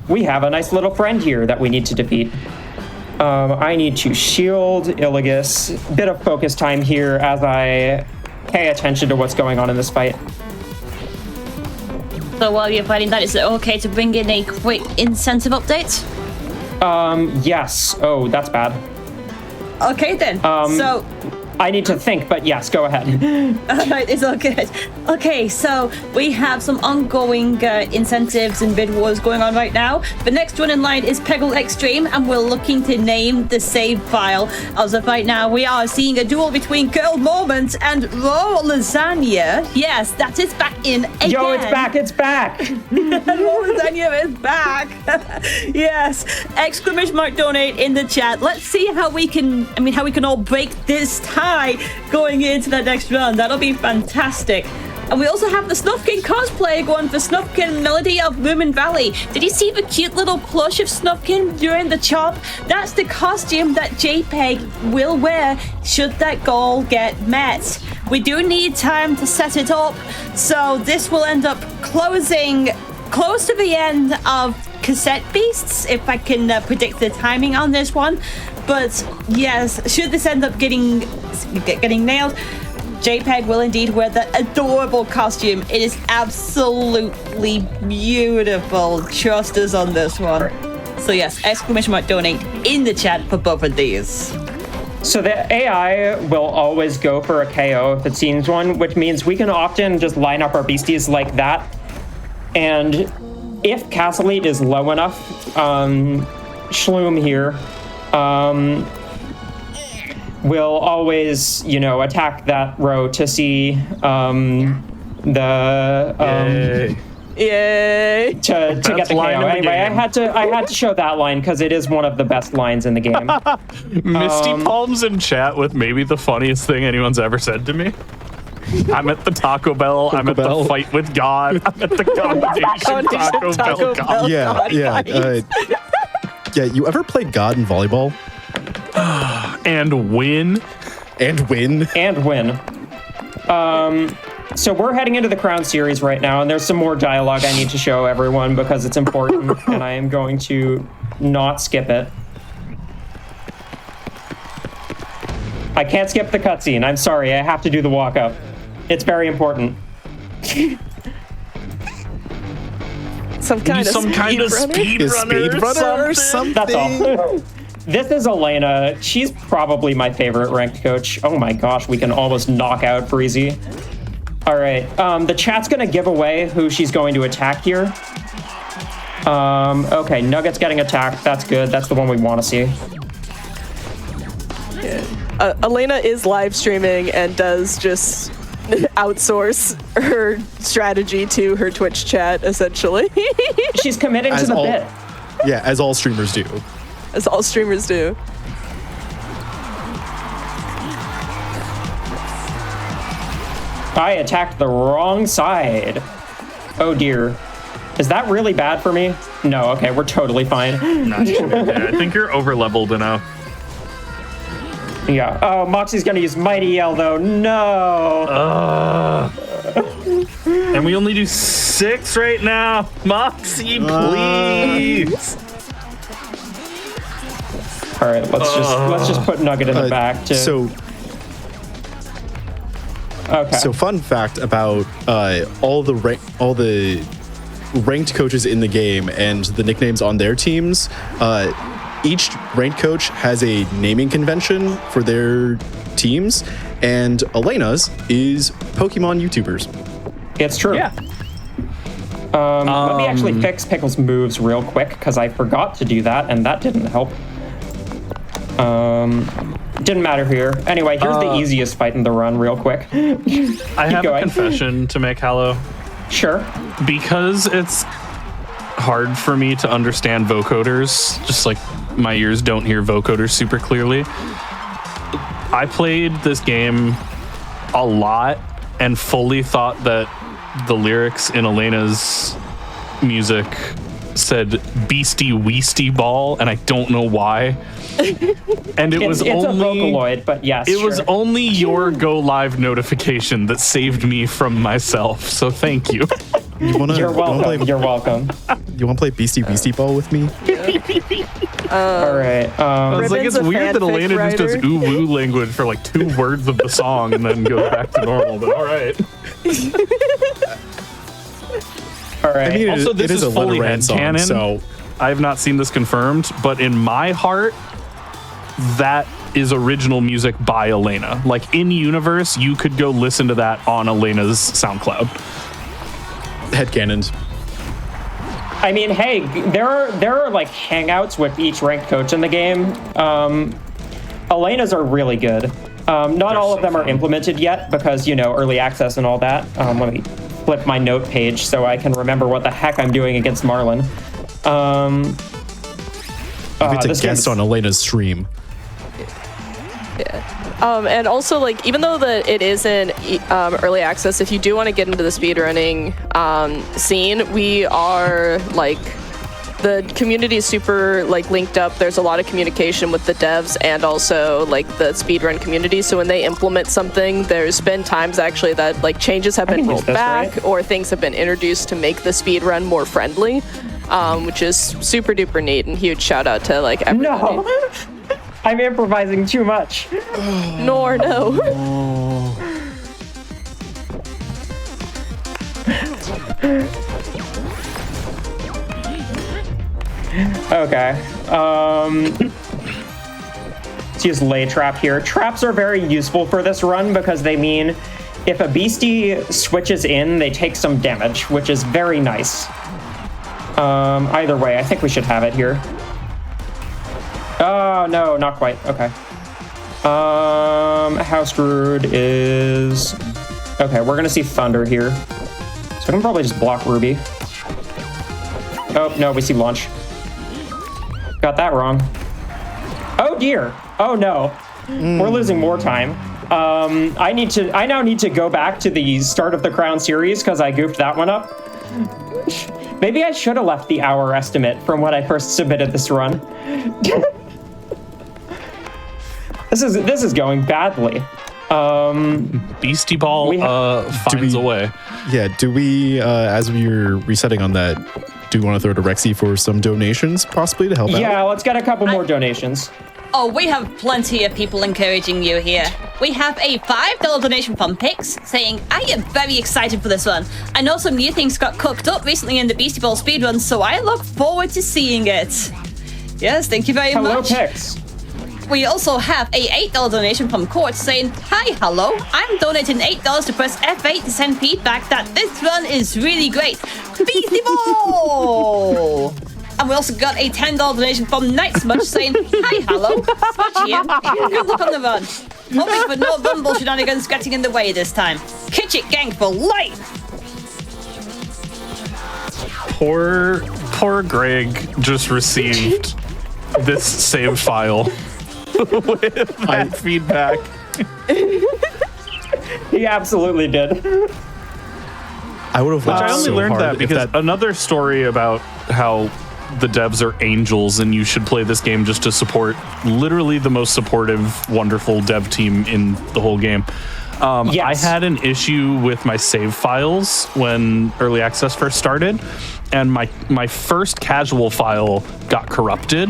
We have a nice little friend here that we need to defeat. I need to shield Illigus. Bit of focus time here as I pay attention to what's going on in this fight. So while you're fighting that, is it okay to bring in a quick incentive update? Yes. Oh, that's bad. Okay then. So I need to think, but yes, go ahead. Alright, it's all good. Okay, so we have some ongoing incentives and bid wars going on right now. The next one in line is Peggle Extreme, and we're looking to name the save file. As of right now, we are seeing a duel between Girl Moment and Raw Lasagna. Yes, that is back in again. Yo, it's back, it's back! Raw Lasagna is back. Yes, exclamation mark donate in the chat. Let's see how we can all break this tie going into the next round. That'll be fantastic. And we also have the Snufkin cosplay going for Snufkin Melody of Moomin Valley. Did you see the cute little plush of Snufkin during the chop? That's the costume that JPEG will wear should that goal get met. We do need time to set it up, so this will end up closing close to the end of Cassette Beasts, if I can predict the timing on this one. But yes, should this end up getting nailed, JPEG will indeed wear that adorable costume. It is absolutely beautiful. Trust us on this one. So yes, exclamation mark donate in the chat for both of these. So the AI will always go for a KO if it sees one, which means we can often just line up our beasties like that. And if Castle Elite is low enough, Shloom here will always, attack that row to see Yay! to get the KO. Anyway, I had to show that line because it is one of the best lines in the game. Misty Palms in chat with maybe the funniest thing anyone's ever said to me. I'm at the Taco Bell. I'm at the fight with God. I'm at the Combination Taco Bell God. Yeah, you ever play God in volleyball? And win. So we're heading into the Crown Series right now, and there's some more dialogue I need to show everyone because it's important, and I am going to not skip it. I can't skip the cutscene. I'm sorry. I have to do the walk-up. It's very important. Some kind of speedrunner or something. That's all. This is Elena. She's probably my favorite ranked coach. Oh my gosh, we can almost knock out Breezy. All right, the chat's gonna give away who she's going to attack here. Okay, Nugget's getting attacked. That's good. That's the one we want to see. Yeah. Elena is live streaming and does just outsource her strategy to her Twitch chat, essentially. She's committing to the bit. Yeah, as all streamers do. As all streamers do. I attacked the wrong side. Oh dear. Is that really bad for me? No, okay, we're totally fine. Not too bad. I think you're over leveled enough. Yeah. Oh, Moxie's gonna use Mighty Yell though. No. And we only do 6 right now. Moxie, please. All right, let's just put Nugget in the back too. So fun fact about all the ranked coaches in the game and the nicknames on their teams. Each ranked coach has a naming convention for their teams, and Elena's is Pokemon YouTubers. It's true. Yeah. Let me actually fix Pickle's moves real quick because I forgot to do that, and that didn't help. Didn't matter here. Anyway, here's the easiest fight in the run real quick. I have a confession to make, Hallow. Sure. Because it's hard for me to understand vocoders, just like my ears don't hear vocoders super clearly. I played this game a lot and fully thought that the lyrics in Elena's music said Beastieball, and I don't know why. And It's a Vocaloid, but yes. It was only your go live notification that saved me from myself. So thank you. You're welcome. You're welcome. You want to play Beastieball with me? All right. I was like, Ribbon's it's a weird that fanfic Elena just does writer. ooh woo language for like 2 words of the song and then goes back to normal. But all right. All right. I mean, Also, this it is is a Lena fully Ren song, headcanon. so I have not seen this confirmed, but in my heart, that is original music by Elena. Like in universe, you could go listen to that on Elena's SoundCloud. headcanons. I mean, hey, there are like hangouts with each ranked coach in the game. Elena's are really good. Not all of them are implemented yet because, you know, early access and all that. Let me flip my note page so I can remember what the heck I'm doing against Marlon. You get to this guest game's- on Elena's stream. And also, like, even though that it is in early access, if you do want to get into the speedrunning scene, we are like, the community is super like linked up. There's a lot of communication with the devs and also like the speedrun community. So when they implement something, there's been times actually that like changes have been can use rolled this, back right? or things have been introduced to make the speedrun more friendly, which is super duper neat, and huge shout out to like everybody. No, I'm improvising too much. Nor no. Okay. Let's use lay trap here. Traps are very useful for this run because they mean if a beastie switches in, they take some damage, which is very nice. Either way, I think we should have it here. Oh, no, not quite. Okay. How screwed is... Okay, we're gonna see Thunder here. So I can probably just block Ruby. Oh, no, we see Launch. Got that wrong. Oh dear. Oh no. We're losing more time. I now need to go back to the Start of the Crown series because I goofed that one up. Maybe I should have left the hour estimate from when I first submitted this run. This is going badly. Beastieball finds a way. Yeah, do we, as we're resetting on that, do you want to throw to Rexy for some donations, possibly, to help out? Yeah, let's get a couple more donations. Oh, we have plenty of people encouraging you here. We have a $5 donation from Pix saying, I am very excited for this one. I know some new things got cooked up recently in the Beastieball speedrun, so I look forward to seeing it. Yes, thank you very Hello, much. Pix. We also have a $8 donation from Court saying, Hi, hello. I'm donating $8 to press F8 to send feedback that this run is really great. Beastieball! And we also got a $10 donation from Night Smudge saying, Hi, hello. Smudge here. Good luck on the run. Hoping for no rumble shenanigans getting in the way this time. Kitch it, gang, for life! Poor Greg just received this save file with bad feedback. He absolutely did. I would have Which laughed I only so learned hard that if because another story about how the devs are angels and you should play this game just to support literally the most supportive, wonderful dev team in the whole game. Yes. I had an issue with my save files when early access first started, and my first casual file got corrupted.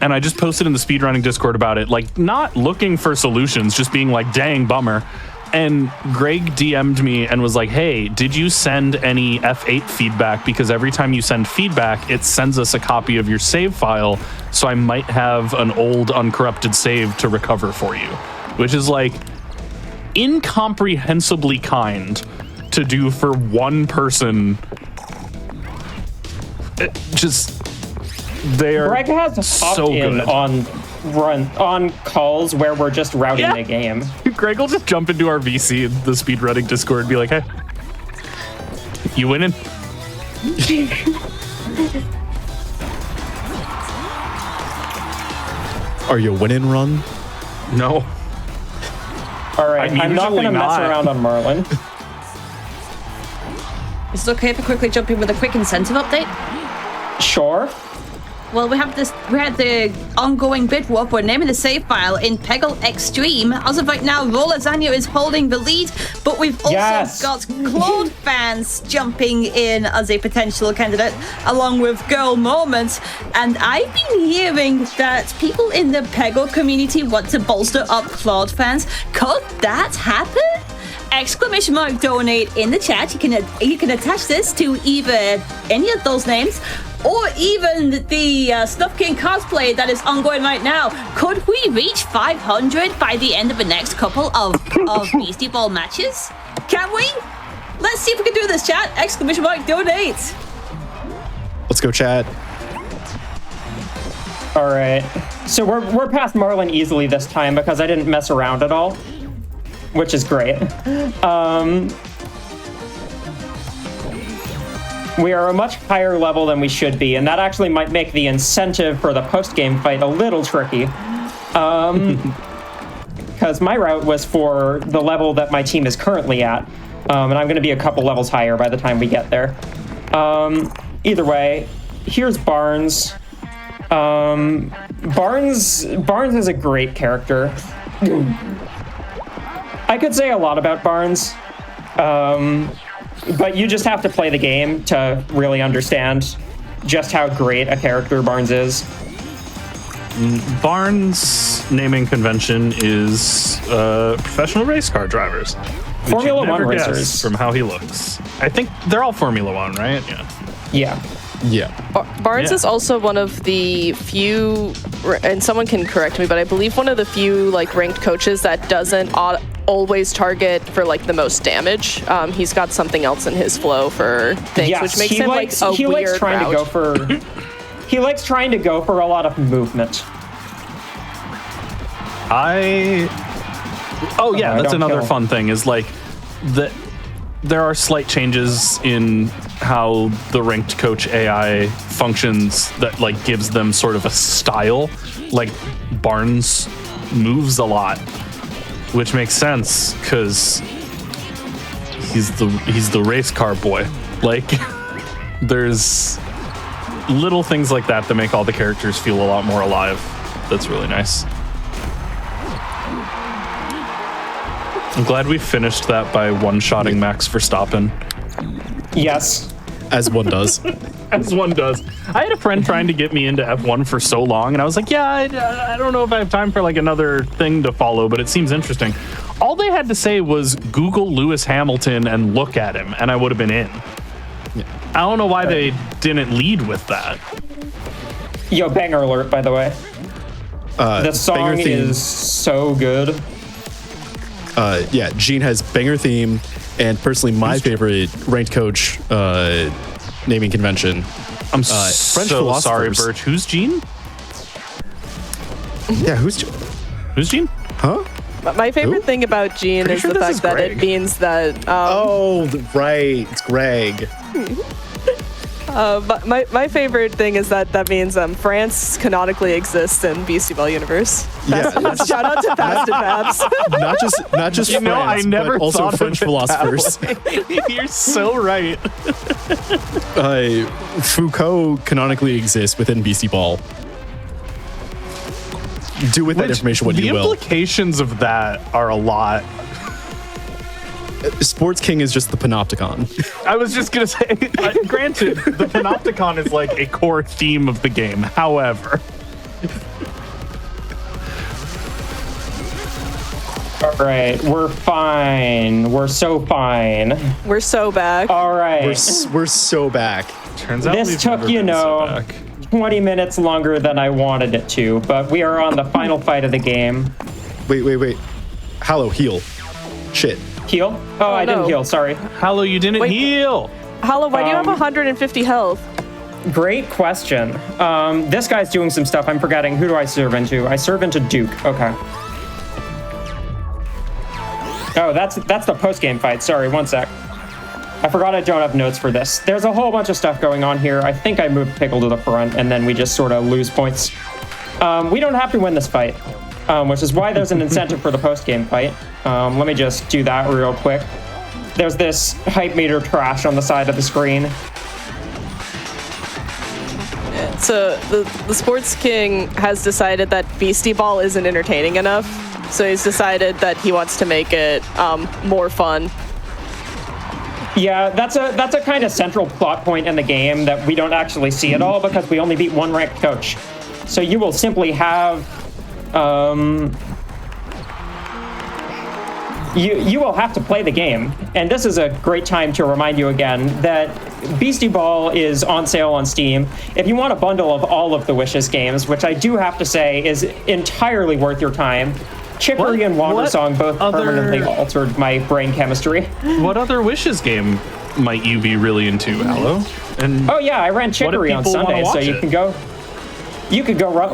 And I just posted in the speedrunning Discord about it, like not looking for solutions, just being like, dang, bummer. And Greg DM'd me and was like, hey, did you send any F8 feedback? Because every time you send feedback, it sends us a copy of your save file. So I might have an old uncorrupted save to recover for you, which is like incomprehensibly kind to do for one person. It just, they are Greg has so hopped in good. on calls where we're just routing Yeah. the game. Greg will just jump into our VC in the speedrunning Discord and be like, hey, you winning? Are you winning, Run? No. All right, I'm I'm not usually going to mess not. around on Marlin. Is it okay if I quickly jump in with a quick incentive update? Sure. Well, we had the ongoing bid war. We're naming the save file in Peggle Extreme. As of right now, Raw Lasagna is holding the lead, but we've also got Claude fans jumping in as a potential candidate, along with Girl Moments. And I've been hearing that people in the Peggle community want to bolster up Claude fans. Could that happen? Exclamation mark donate in the chat. You can attach this to either any of those names or even the Snuff King cosplay that is ongoing right now. Could we reach 500 by the end of the next couple of Beastieball matches? Can we? Let's see if we can do this, chat. Exclamation mark donate. Let's go, chat. All right. So we're past Marlin easily this time because I didn't mess around at all, which is great. We are a much higher level than we should be, and that actually might make the incentive for the post-game fight a little tricky. Because my route was for the level that my team is currently at, and I'm going to be a couple levels higher by the time we get there. Either way, here's Barnes. Barnes is a great character. I could say a lot about Barnes. But you just have to play the game to really understand just how great a character Barnes is. Barnes' naming convention is professional race car drivers. Formula One racers. From how he looks. I think they're all Formula One, right? Yeah. Barnes is also one of the few, and someone can correct me, but I believe one of the few ranked coaches that doesn't always target for the most damage. He's got something else in his flow for things, which makes him a weird route. He likes trying to go for a lot of movement. That's another fun thing is there are slight changes in how the ranked coach AI functions that gives them sort of a style. Barnes moves a lot, which makes sense because he's the race car boy. There's little things like that make all the characters feel a lot more alive. That's really nice. I'm glad we finished that by one-shotting Max Verstappen. Yes. As one does. As one does. I had a friend trying to get me into F1 for so long, and I was like, I don't know if I have time for another thing to follow, but it seems interesting. All they had to say was Google Lewis Hamilton and look at him, and I would have been in. Yeah. I don't know why they didn't lead with that. Yo, banger alert, by the way. The song is so good. Gene has banger theme, and personally my favorite ranked coach naming convention. I'm French so sorry, Birch. Who's Gene? Yeah, who's Gene? Huh? My favorite thing about Gene is the fact that it means that... right. It's Greg. But my favorite thing is that means France canonically exists in Beastieball universe. Yeah. Shout out to Fast and Fabs. Not just France, I never but also thought French of it philosophers. You're so right. Foucault canonically exists within Beastieball. Do with that information what you will. The implications of that are a lot. Sports King is just the panopticon. I was just going to say, granted, the panopticon is a core theme of the game. However. All right, we're fine. We're so fine. We're so back. All right. We're so back. Turns out this took, 20 minutes longer than I wanted it to, but we are on the final fight of the game. Wait. Hallow, heal. Shit. Heal? Oh, I didn't heal, sorry. Hallow, you didn't heal. Hallow, why do you have 150 health? Great question. This guy's doing some stuff. I'm forgetting. Who do I serve into? I serve into Duke. Okay. Oh, that's the post-game fight. Sorry, one sec. I forgot I don't have notes for this. There's a whole bunch of stuff going on here. I think I moved Pickle to the front, and then we just sort of lose points. We don't have to win this fight, which is why there's an incentive for the post-game fight. Let me just do that real quick. there's this hype meter trash on the side of the screen. So the Sports King has decided that Beastieball isn't entertaining enough, so he's decided that he wants to make it more fun. Yeah, that's a kind of central plot point in the game that we don't actually see at all because we only beat one ranked coach. So you will simply have you will have to play the game. And this is a great time to remind you again that Beastieball is on sale on Steam. If you want a bundle of all of the Wishes games, which I do have to say is entirely worth your time, Chicory and Wandersong both permanently altered my brain chemistry. What other Wishes game might you be really into, Hallow? And oh yeah, I ran Chicory on Sunday, so you can go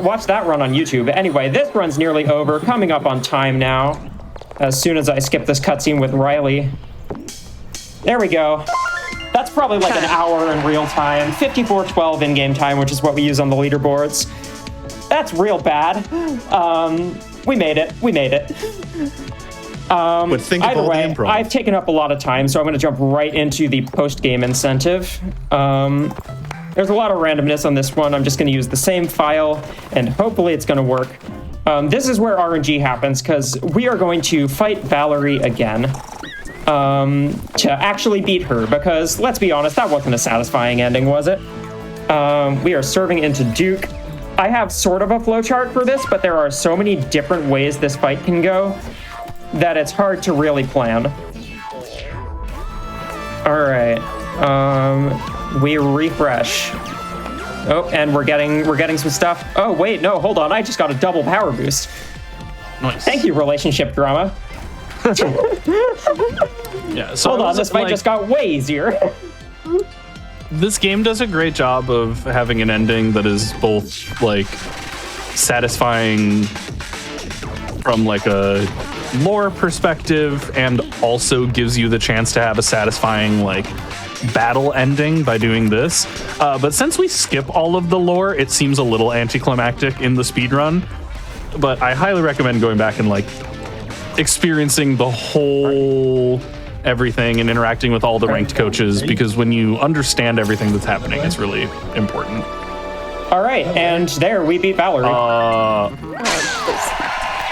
watch that run on YouTube. Anyway, this run's nearly over, coming up on time now. As soon as I skip this cutscene with Riley. There we go. That's probably like an hour in real time. 54:12 in-game time, which is what we use on the leaderboards. That's real bad. We made it. But think of Either all way, the improv. I've taken up a lot of time, so I'm going to jump right into the post-game incentive. There's a lot of randomness on this one. I'm just going to use the same file, and hopefully it's going to work. This is where RNG happens, because we are going to fight Valerie again to actually beat her, because let's be honest, that wasn't a satisfying ending, was it? We are serving into Duke. I have sort of a flowchart for this, but there are so many different ways this fight can go that it's hard to really plan. All right, we refresh. Oh, and we're getting some stuff. Oh wait, no, hold on. I just got a double power boost. nice. Thank you, relationship drama. Yeah. So Hold on, this fight like, just got way easier. This game does a great job of having an ending that is both like satisfying from like a lore perspective and also gives you the chance to have a satisfying like battle ending by doing this. But since we skip all of the lore, it seems a little anticlimactic in the speedrun. But I highly recommend going back and like experiencing the whole everything and interacting with all the ranked coaches, because when you understand everything that's happening, it's really important. All right, and there we beat Valerie.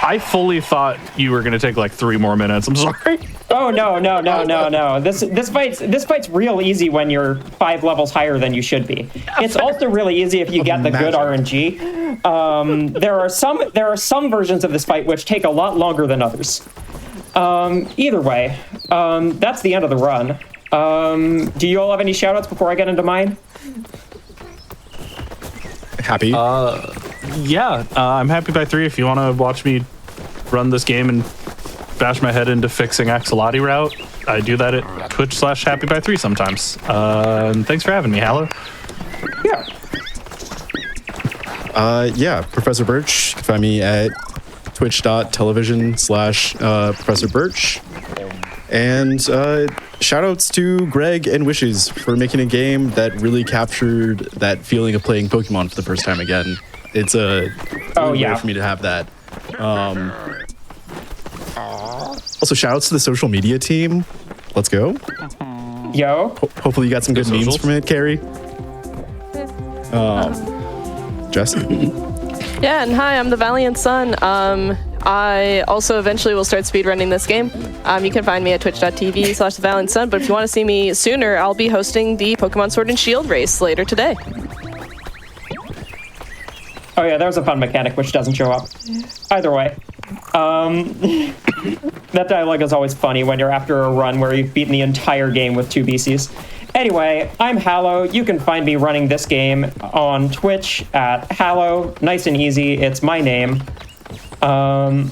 I fully thought you were gonna take like 3 more minutes. I'm sorry. Oh no. This fight's real easy when you're 5 levels higher than you should be. It's also really easy if you get the good RNG. There are some versions of this fight which take a lot longer than others. Either way, that's the end of the run. Do you all have any shout-outs before I get into mine? Happy? Yeah, I'm happybythree if you want to watch me run this game and bash my head into fixing Axolotl route. I do that at Twitch/happybythree sometimes. And thanks for having me, Hallow. Yeah. Yeah, Professor Burtch. You can find me at twitch.tv/ProfessorBurtch. And shoutouts to Greg and Wishes for making a game that really captured that feeling of playing Pokemon for the first time again. It's a way for me to have that. Also, shoutouts to the social media team. Let's go. Yo. Hopefully you got some good memes socials. from it, Carrie. Jess? Yeah, and hi, I'm theValiantSun. I also eventually will start speedrunning this game. You can find me at twitch.tv/theValiantSun, but if you want to see me sooner, I'll be hosting the Pokemon Sword and Shield race later today. Oh yeah, there's a fun mechanic which doesn't show up. Either way. That dialogue is always funny when you're after a run where you've beaten the entire game with 2 BCs. Anyway, I'm Hallow. You can find me running this game on Twitch at Hallow. Nice and easy. It's my name. Yeah,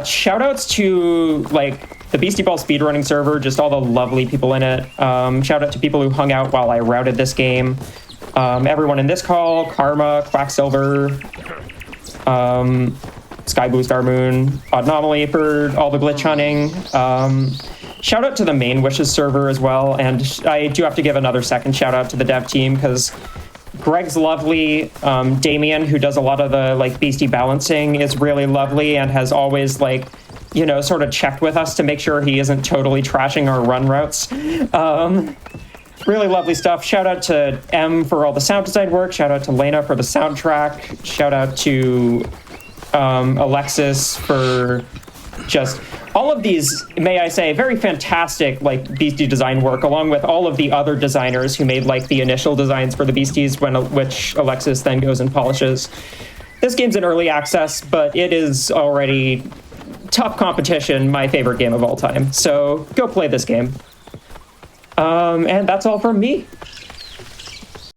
shoutouts to like the Beastieball speedrunning server, just all the lovely people in it. Shout out to people who hung out while I routed this game. Everyone in this call, Karma, Quacksilver, Sky Blue Star Moon, Anomaly for all the glitch hunting. Shout out to the main Wishes server as well, and I do have to give another second shout out to the dev team because Greg's lovely. Damien, who does a lot of the like beastie balancing, is really lovely and has always like sort of checked with us to make sure he isn't totally trashing our run routes. Really lovely stuff. Shout out to M for all the sound design work. Shout out to Lena for the soundtrack. Shout out to Alexis for just all of these, may I say, very fantastic Beastie design work, along with all of the other designers who made the initial designs for the Beasties, which Alexis then goes and polishes. This game's in early access, but it is already tough competition, my favorite game of all time. So go play this game. And that's all from me.